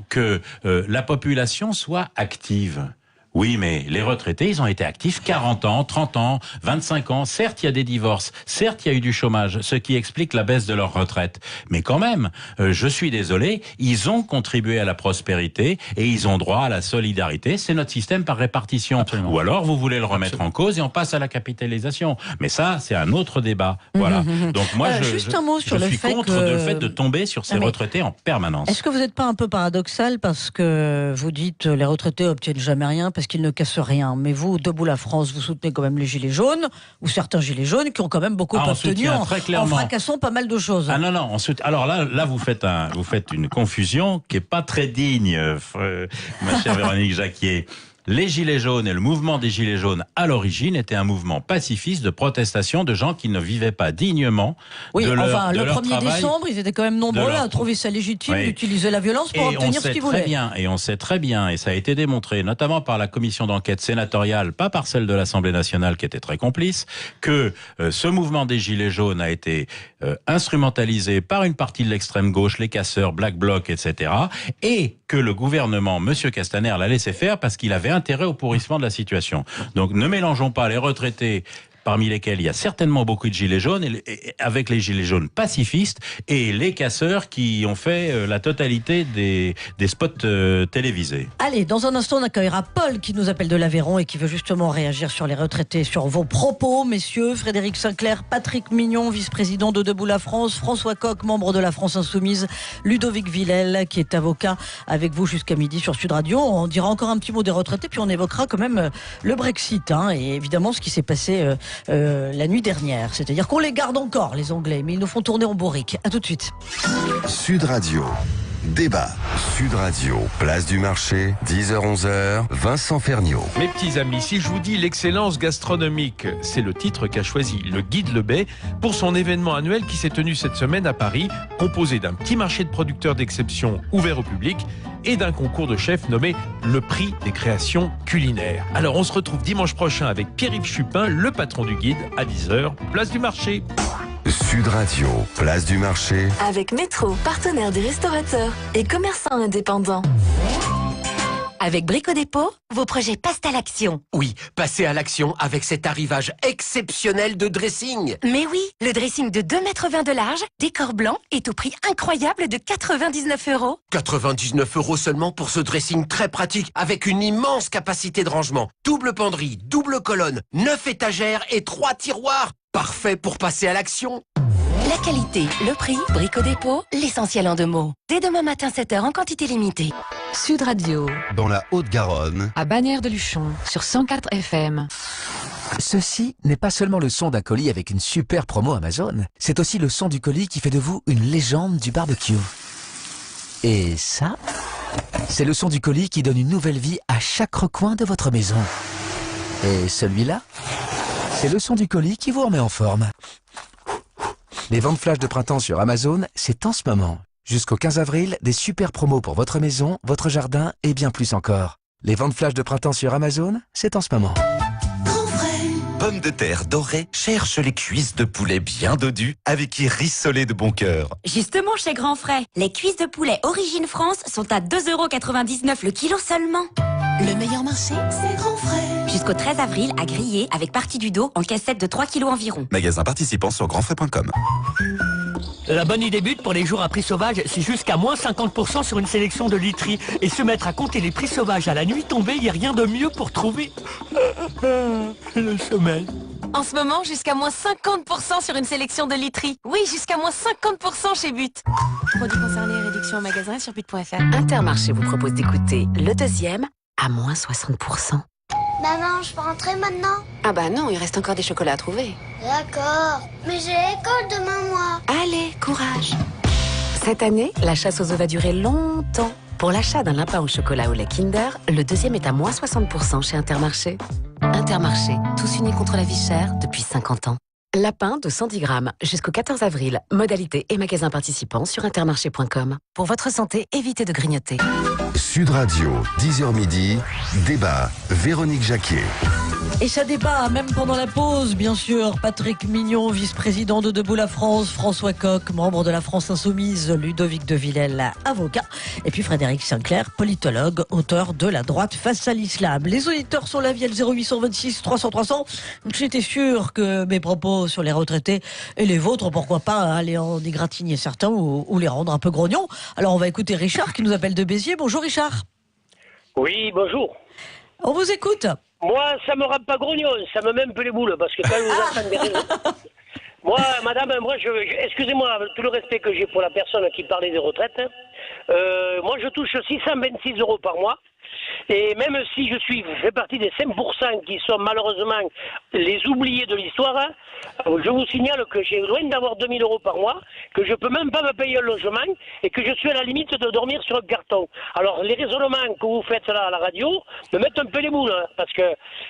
que la population soit active. Oui, mais les retraités, ils ont été actifs 40 ans, 30 ans, 25 ans. Certes, il y a des divorces. Certes, il y a eu du chômage, ce qui explique la baisse de leur retraite. Mais quand même, je suis désolé, ils ont contribué à la prospérité et ils ont droit à la solidarité. C'est notre système par répartition. Absolument. Ou alors, vous voulez le remettre en cause et on passe à la capitalisation. Mais ça, c'est un autre débat. Voilà. Donc moi, juste un mot sur je le suis fait contre que- le fait de tomber sur ces Non, mais- retraités en permanence. Est-ce que vous n'êtes pas un peu paradoxal parce que vous dites les retraités obtiennent jamais rien parce qu'ils ne cassent rien, mais vous, Debout la France, vous soutenez quand même les gilets jaunes ou certains gilets jaunes qui ont quand même beaucoup On obtenu soutient très en clairement. fracassant pas mal de choses. Ah non, alors là vous faites une confusion qui est pas très digne, ma chère Véronique Jacquier. Les Gilets jaunes et le mouvement des Gilets jaunes, à l'origine, était un mouvement pacifiste de protestation de gens qui ne vivaient pas dignement Oui, de leur, enfin, de le leur 1er travail. décembre, ils étaient quand même nombreux leur- à trouver ça légitime Oui. d'utiliser la violence pour Et on obtenir ce sait qu'ils très voulaient. bien, et on sait très bien, et ça a été démontré, notamment par la commission d'enquête sénatoriale, pas par celle de l'Assemblée nationale qui était très complice, que ce mouvement des Gilets jaunes a été instrumentalisé par une partie de l'extrême gauche, les casseurs, Black Bloc, etc., et que le gouvernement, Monsieur Castaner, l'a laissé faire parce qu'il avait intérêt au pourrissement de la situation. Donc ne mélangeons pas les retraités, parmi lesquels il y a certainement beaucoup de gilets jaunes, avec les gilets jaunes pacifistes et les casseurs qui ont fait la totalité des spots télévisés. Allez, dans un instant, on accueillera Paul qui nous appelle de l'Aveyron et qui veut justement réagir sur les retraités, sur vos propos, messieurs. Frédéric Sinclair, Patrick Mignon, vice-président de Debout la France, François Coq, membre de la France Insoumise, Ludovic Villel, qui est avocat avec vous jusqu'à midi sur Sud Radio. On dira encore un petit mot des retraités, puis on évoquera quand même le Brexit, hein, et évidemment ce qui s'est passé la nuit dernière. C'est-à-dire qu'on les garde encore, les Anglais, mais ils nous font tourner en bourrique. À tout de suite. Sud Radio. Débat. Sud Radio, place du marché, 10h-11h, Vincent Ferniaud. Mes petits amis, si je vous dis l'excellence gastronomique, c'est le titre qu'a choisi le Guide Le Bay pour son événement annuel qui s'est tenu cette semaine à Paris, composé d'un petit marché de producteurs d'exception ouvert au public et d'un concours de chefs nommé le Prix des créations culinaires. Alors on se retrouve dimanche prochain avec Pierre-Yves Chupin, le patron du guide, à 10h, place du marché. Sud Radio, place du marché. Avec Métro, partenaire des restaurateurs et commerçants indépendants. Avec Brico Dépôt, vos projets passent à l'action. Oui, passer à l'action avec cet arrivage exceptionnel de dressing. Mais oui, le dressing de 2,20 m de large, décor blanc, est au prix incroyable de 99 €. 99 € seulement pour ce dressing très pratique avec une immense capacité de rangement. Double penderie, double colonne, 9 étagères et 3 tiroirs. Parfait pour passer à l'action. La qualité, le prix, Brico Dépôt, l'essentiel en 2 mots. Dès demain matin 7h en quantité limitée. Sud Radio, Dans la Haute-Garonne, à Bagnères-de-Luchon, sur 104 FM. Ceci n'est pas seulement le son d'un colis avec une super promo Amazon, c'est aussi le son du colis qui fait de vous une légende du barbecue. Et ça, c'est le son du colis qui donne une nouvelle vie à chaque recoin de votre maison. Et celui-là, c'est le son du colis qui vous remet en forme. Les ventes flash de printemps sur Amazon, c'est en ce moment. Jusqu'au 15 avril, des super promos pour votre maison, votre jardin et bien plus encore. Les ventes flash de printemps sur Amazon, c'est en ce moment. Pommes de terre dorées cherche les cuisses de poulet bien dodues avec qui rissoler de bon cœur. Justement chez Grand Frais, les cuisses de poulet Origine France sont à 2,99 € le kilo seulement. Le meilleur marché, c'est Grand Frais. Jusqu'au 13 avril, à griller avec partie du dos en cassette de 3 kilos environ. Magasin participant sur grandfrais.com. La bonne idée but pour les jours à prix sauvage, c'est jusqu'à moins 50% sur une sélection de literie. Et se mettre à compter les prix sauvages à la nuit tombée, il n'y a rien de mieux pour trouver le sommeil. En ce moment, jusqu'à moins 50% sur une sélection de literie. Oui, jusqu'à moins 50% chez But. Produits concernés, réduction au magasin et sur but.fr. Intermarché vous propose d'écouter le deuxième à moins 60%. Maman, je peux rentrer maintenant? Ah bah non, il reste encore des chocolats à trouver. D'accord, mais j'ai l'école demain, moi. Allez, courage. Cette année, la chasse aux œufs va durer longtemps. Pour l'achat d'un lapin au chocolat ou lait Kinder, le deuxième est à moins 60% chez Intermarché. Intermarché, tous unis contre la vie chère depuis 50 ans. Lapin de 110 grammes jusqu'au 14 avril. Modalité et magasins participants sur intermarché.com. Pour votre santé, évitez de grignoter. Sud Radio, 10h midi, débat, Véronique Jacquier. Et ça débat, même pendant la pause, bien sûr. Patrick Mignon, vice-président de Debout la France, François Coq, membre de la France Insoumise, Ludovic de Villèle, avocat, et puis Frédéric Sinclair, politologue, auteur de La droite face à l'islam. Les auditeurs sont là via le 0826 300 300. J'étais sûr que mes propos sur les retraités et les vôtres, pourquoi pas aller en égratigner certains ou les rendre un peu grognons. Alors on va écouter Richard qui nous appelle de Béziers. Bonjour Richard. Oui, bonjour. On vous écoute. Moi, ça me rend pas grognon, ça me met un peu les boules, parce que quand vous entendez derrière... Moi, madame, excusez-moi, avec tout le respect que j'ai pour la personne qui parlait des retraites, moi je touche 626 € par mois, et même si je fais partie des 5% qui sont malheureusement les oubliés de l'histoire, je vous signale que j'ai loin d'avoir 2000 € par mois, que je peux même pas me payer un logement, et que je suis à la limite de dormir sur un carton. Alors les raisonnements que vous faites là à la radio me mettent un peu les boules, hein, parce que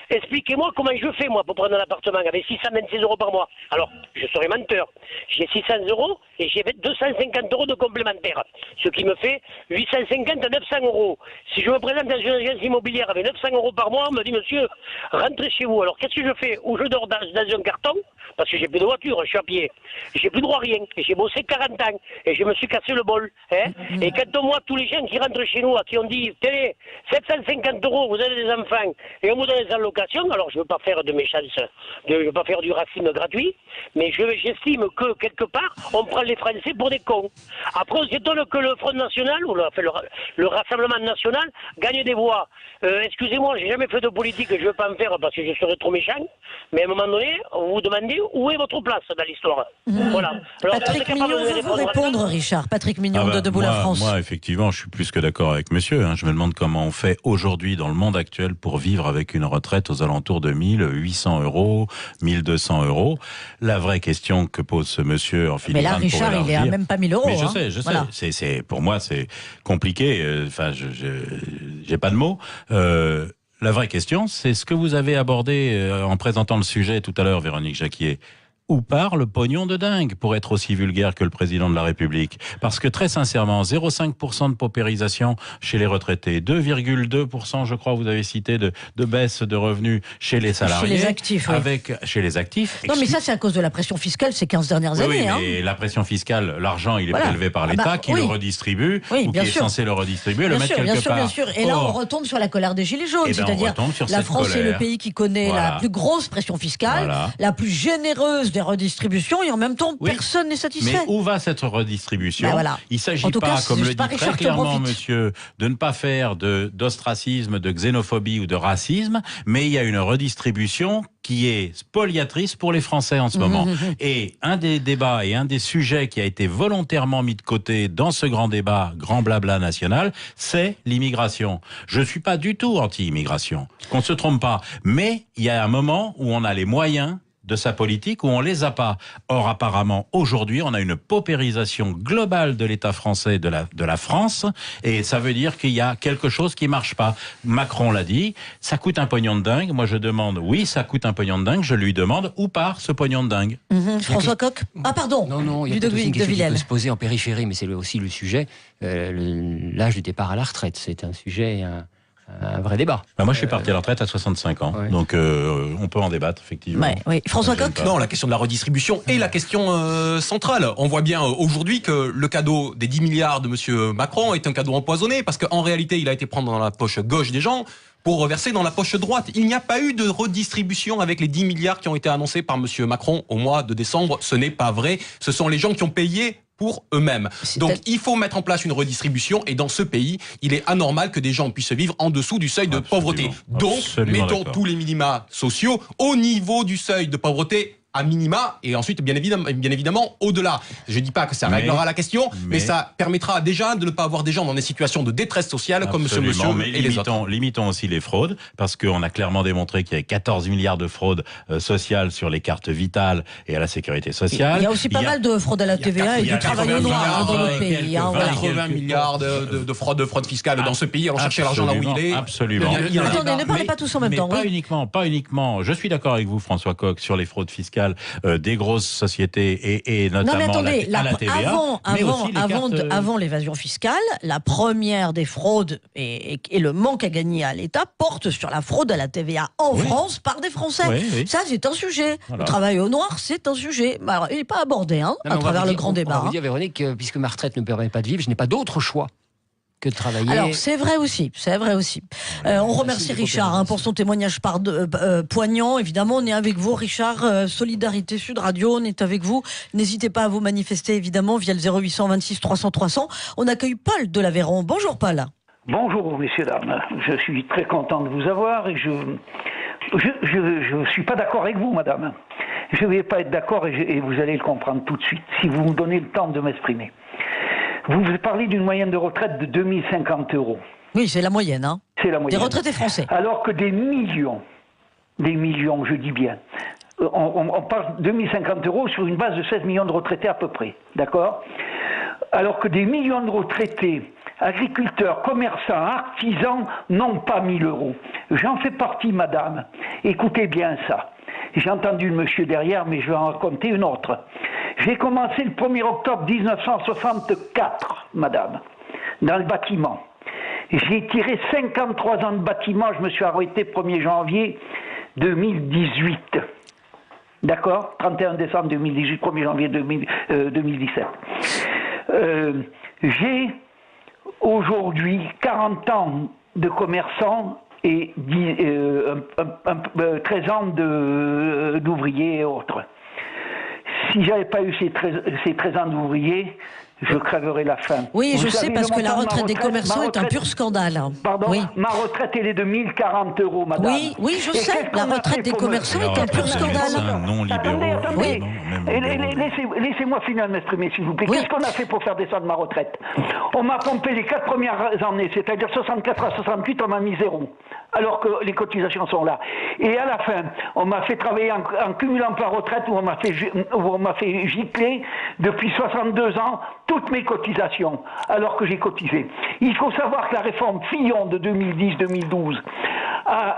expliquez-moi comment je fais moi pour prendre un appartement avec 626 € par mois. Alors, je serai menteur. J'ai 600 € et j'ai 250 € de complémentaires, ce qui me fait 850 à 900 €. Si je me présente dans une agence immobilière avec 900 € par mois, on me dit monsieur, rentrez chez vous. Alors qu'est-ce que je fais? Ou je dors dans un carton, parce que j'ai plus de voiture, je suis à pied. J'ai plus droit à rien. J'ai bossé 40 ans et je me suis cassé le bol. Hein. Et quand on voit tous les gens qui rentrent chez nous, à qui on dit, tenez, 750 €, vous avez des enfants et on vous donne des allocations, alors je ne veux pas faire de méchance, je ne veux pas faire du racisme gratuit, mais j'estime que quelque part, on prend les Français pour des cons. Après, on s'étonne que le Front National, ou le Rassemblement National, gagne des voix. Excusez-moi, j'ai jamais fait de politique, je ne veux pas en faire parce que je serais trop méchant, mais à un moment donné, vous vous demandez où est votre place dans l'histoire. Voilà. Alors, Patrick Mignon veut vous répondre, Richard. Patrick Mignon de Debout la France. Moi, effectivement, je suis plus que d'accord avec monsieur. Je me demande comment on fait aujourd'hui dans le monde actuel pour vivre avec une retraite aux alentours de 1800 €, 1200 €. La vraie question que pose ce monsieur en filigrane. Mais là, Richard, il est à même pas 1000 €. Mais je sais. Voilà. Pour moi, c'est compliqué. Enfin, j'ai pas de mots. La vraie question, c'est ce que vous avez abordé en présentant le sujet tout à l'heure, Véronique Jacquier. Où part le pognon de dingue pour être aussi vulgaire que le président de la République? Parce que très sincèrement, 0,5% de paupérisation chez les retraités, 2,2% je crois vous avez cité de baisse de revenus chez les salariés. Chez les actifs, oui. Chez les actifs. Non mais ça c'est à cause de la pression fiscale ces 15 dernières années. Oui, mais la pression fiscale, l'argent il est prélevé par l'État qui le redistribue ou qui est censé le redistribuer, le mettre quelque part. Bien sûr. Et là on retombe sur la colère des Gilets jaunes, c'est-à-dire la France est le pays qui connaît la plus grosse pression fiscale, la plus généreuse des redistributions et en même temps personne n'est satisfait. Mais où va cette redistribution? Il ne s'agit pas, comme le dit très clairement monsieur, de ne pas faire d'ostracisme, de xénophobie ou de racisme, mais il y a une redistribution qui est spoliatrice pour les Français en ce moment. Et un des débats et un des sujets qui a été volontairement mis de côté dans ce grand débat, grand blabla national, c'est l'immigration. Je ne suis pas du tout anti-immigration, qu'on ne se trompe pas, mais il y a un moment où on a les moyens de sa politique où on les a pas. Or, apparemment, aujourd'hui, on a une paupérisation globale de l'État français, de la France, et ça veut dire qu'il y a quelque chose qui marche pas. Macron l'a dit, ça coûte un pognon de dingue. Moi, je demande, oui, ça coûte un pognon de dingue. Je lui demande où part ce pognon de dingue. François Coq. Ah, pardon. Non, il y a peut-être une question qui peut se poser en périphérie, mais c'est aussi le sujet. L'âge du départ à la retraite, c'est un sujet. Un vrai débat. Moi, je suis parti à la retraite à 65 ans, donc on peut en débattre, effectivement. Oui. François Coq. Non, la question de la redistribution est la question centrale. On voit bien aujourd'hui que le cadeau des 10 milliards de monsieur Macron est un cadeau empoisonné, parce qu'en réalité, il a été prendre dans la poche gauche des gens pour reverser dans la poche droite. Il n'y a pas eu de redistribution avec les 10 milliards qui ont été annoncés par monsieur Macron au mois de décembre. Ce n'est pas vrai. Ce sont les gens qui ont payé pour eux-mêmes. Donc il faut mettre en place une redistribution, et dans ce pays, il est anormal que des gens puissent vivre en dessous du seuil de pauvreté. Donc mettons tous les minima sociaux au niveau du seuil de pauvreté à minima, et ensuite bien évidemment au-delà. Je dis pas que ça réglera la question, mais ça permettra déjà de ne pas avoir des gens dans des situations de détresse sociale comme ce monsieur et les autres. Limitons aussi les fraudes, parce qu'on a clairement démontré qu'il y avait 14 milliards de fraudes sociales sur les cartes vitales et à la sécurité sociale. Il y a aussi pas mal de fraude à la TVA et du travail au noir dans notre pays. 80 milliards de fraude fiscale dans ce pays. Allons chercher l'argent là où il est. Absolument. Attendez, ne parlez pas tous en même temps. Pas uniquement. Je suis d'accord avec vous, François Coq, sur les fraudes fiscales fiscale des grosses sociétés et notamment non, mais attendez, à la TVA. Avant l'évasion fiscale, la première des fraudes et le manque à gagner à l'État porte sur la fraude à la TVA en France par des Français. Ça, c'est un sujet. Voilà. Le travail au noir, c'est un sujet. Alors, il n'est pas abordé à travers le grand débat. On va vous dire, Véronique, puisque ma retraite ne me permet pas de vivre, je n'ai pas d'autre choix que de travailler. Alors, c'est vrai aussi. On remercie Richard pour son témoignage poignant. Évidemment, on est avec vous, Richard. Solidarité Sud Radio, on est avec vous. N'hésitez pas à vous manifester, évidemment, via le 0826 300 300. On accueille Paul de l'Aveyron. Bonjour, Paul. Bonjour, messieurs, dames. Je suis très content de vous avoir et je suis pas d'accord avec vous, madame. Je ne vais pas être d'accord et vous allez le comprendre tout de suite si vous me donnez le temps de m'exprimer. Vous parlez d'une moyenne de retraite de 2050 €. Oui, c'est la moyenne, hein. C'est la moyenne. Des retraités français. Alors que des millions, je dis bien, on parle de 2050 € sur une base de 16 millions de retraités à peu près, d'accord ? Alors que des millions de retraités, agriculteurs, commerçants, artisans n'ont pas 1 000 €. J'en fais partie, madame. Écoutez bien ça. J'ai entendu le monsieur derrière, mais je vais en raconter une autre. J'ai commencé le 1er octobre 1964, madame, dans le bâtiment. J'ai tiré 53 ans de bâtiment, je me suis arrêté 1er janvier 2018. D'accord ? 31 décembre 2018, 1er janvier 2017. J'ai aujourd'hui 40 ans de commerçant et 13 ans d'ouvriers et autres. Si j'avais pas eu ces 13 ans d'ouvriers, je crèverais la faim. Oui, je sais, parce que la retraite des commerçants est un pur scandale. Pardon, oui. Ma retraite, elle est de 1 040 €, madame. Oui, je sais, la retraite des commerçants est un pur scandale. Non libéraux. Attendez. Laissez-moi finir de m'exprimer, s'il vous plaît. Qu'est-ce qu'on a fait pour faire descendre ma retraite ? On m'a pompé les 4 premières années, c'est-à-dire 64 à 68, on m'a mis 0. Alors que les cotisations sont là. Et à la fin, on m'a fait travailler en cumul emploi-retraite où on m'a fait gicler depuis 62 ans toutes mes cotisations, alors que j'ai cotisé. Il faut savoir que la réforme Fillon de 2010-2012 a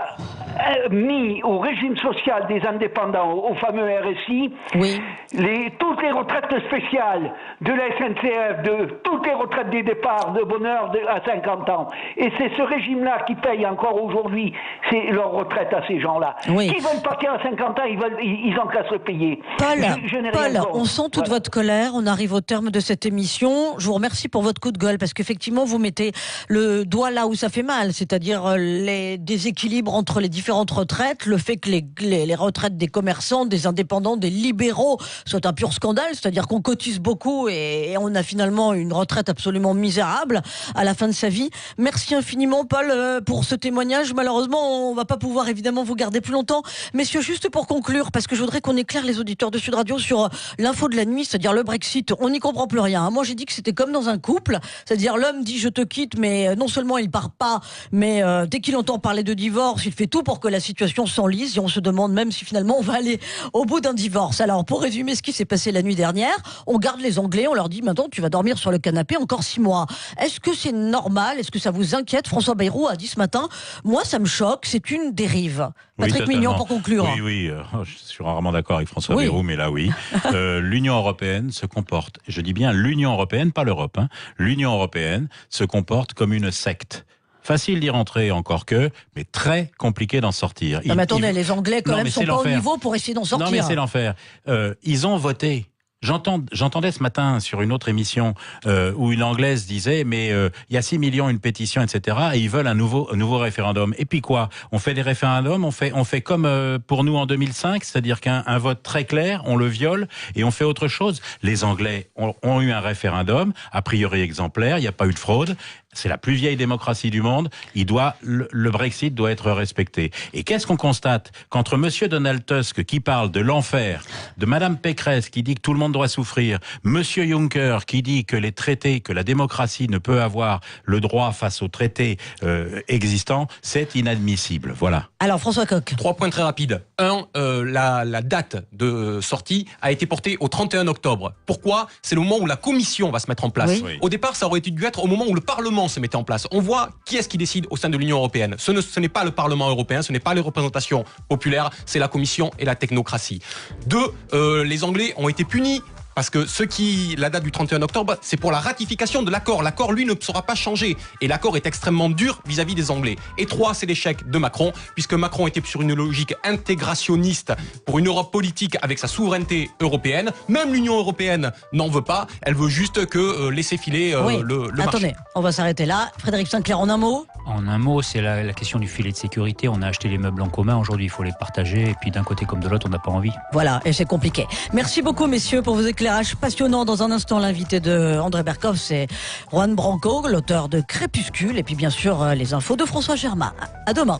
mis au régime social des indépendants, au fameux RSI, toutes les retraites spéciales de la SNCF, de toutes les retraites des départs de bonheur à 50 ans. Et c'est ce régime-là qui paye encore aujourd'hui leur retraite à ces gens-là. Oui. Qui veulent partir à 50 ans, ils en cassent le payer. Paul, on sent toute votre colère. On arrive au terme de cette émission. Je vous remercie pour votre coup de gueule, parce qu'effectivement, vous mettez le doigt là où ça fait mal, c'est-à-dire les déséquilibres entre les différentes retraites, le fait que les retraites des commerçants, des indépendants, des libéraux soient un pur scandale, c'est-à-dire qu'on cotise beaucoup et on a finalement une retraite absolument misérable à la fin de sa vie. Merci infiniment, Paul, pour ce témoignage. Malheureusement, on va pas pouvoir évidemment vous garder plus longtemps. Messieurs, juste pour conclure, parce que je voudrais qu'on éclaire les auditeurs de Sud Radio sur l'info de la nuit, c'est-à-dire le Brexit. On n'y comprend plus rien. Moi, j'ai dit que c'était comme dans un couple, c'est-à-dire l'homme dit je te quitte, mais non seulement il part pas, mais dès qu'il entend parler de divorce, il fait tout pour que la situation s'enlise, et on se demande même si finalement on va aller au bout d'un divorce. Alors, pour résumer ce qui s'est passé la nuit dernière, on garde les Anglais, on leur dit maintenant tu vas dormir sur le canapé encore 6 mois. Est-ce que c'est normal? Est-ce que ça vous inquiète? François Bayrou a dit ce matin, moi ça me choque, c'est une dérive. Patrick Mignon, pour conclure. Oui, je suis rarement d'accord avec François Bayrou, mais là oui. L'Union européenne se comporte, je dis bien l'Union européenne, pas l'Europe, l'Union européenne se comporte comme une secte. Facile d'y rentrer encore que, mais très compliqué d'en sortir. Non mais attendez, les Anglais quand même sont pas au niveau pour essayer d'en sortir. Non mais c'est l'enfer. Ils ont voté. J'entendais ce matin sur une autre émission où une Anglaise disait mais il y a 6 millions, une pétition, etc. et ils veulent un nouveau référendum. Et puis quoi? On fait des référendums, on fait comme pour nous en 2005, c'est-à-dire qu'un vote très clair, on le viole et on fait autre chose. Les Anglais ont eu un référendum, a priori exemplaire, il n'y a pas eu de fraude. C'est la plus vieille démocratie du monde. Le Brexit doit être respecté. Et qu'est-ce qu'on constate? Qu'entre Monsieur Donald Tusk qui parle de l'enfer, de Madame Pécresse qui dit que tout le monde doit souffrir, Monsieur Juncker qui dit que les traités, que la démocratie ne peut avoir le droit face aux traités existants, c'est inadmissible. Voilà. Alors François Coq. 3 points très rapides. La date de sortie a été portée au 31 octobre. Pourquoi? C'est le moment où la Commission va se mettre en place. Oui. Au départ, ça aurait dû être au moment où le Parlement comment se mettait en place. On voit qui est-ce qui décide au sein de l'Union européenne. Ce n'est pas le Parlement européen, ce n'est pas les représentations populaires, c'est la Commission et la technocratie. 2, les Anglais ont été punis. Parce que la date du 31 octobre, c'est pour la ratification de l'accord. L'accord, lui, ne sera pas changé. Et l'accord est extrêmement dur vis-à-vis des Anglais. Et 3, c'est l'échec de Macron, puisque Macron était sur une logique intégrationniste pour une Europe politique avec sa souveraineté européenne. Même l'Union européenne n'en veut pas. Elle veut juste que laisser filer le marché. Attendez, on va s'arrêter là. Frédéric Sinclair, en un mot ? En un mot, c'est la question du filet de sécurité. On a acheté les meubles en commun. Aujourd'hui, il faut les partager. Et puis d'un côté comme de l'autre, on n'a pas envie. Voilà, et c'est compliqué. Merci beaucoup, messieurs, pour vos éclairages passionnants. Dans un instant, l'invité de André Berkoff, c'est Juan Branco, l'auteur de Crépuscule. Et puis, bien sûr, les infos de François Germain. À demain.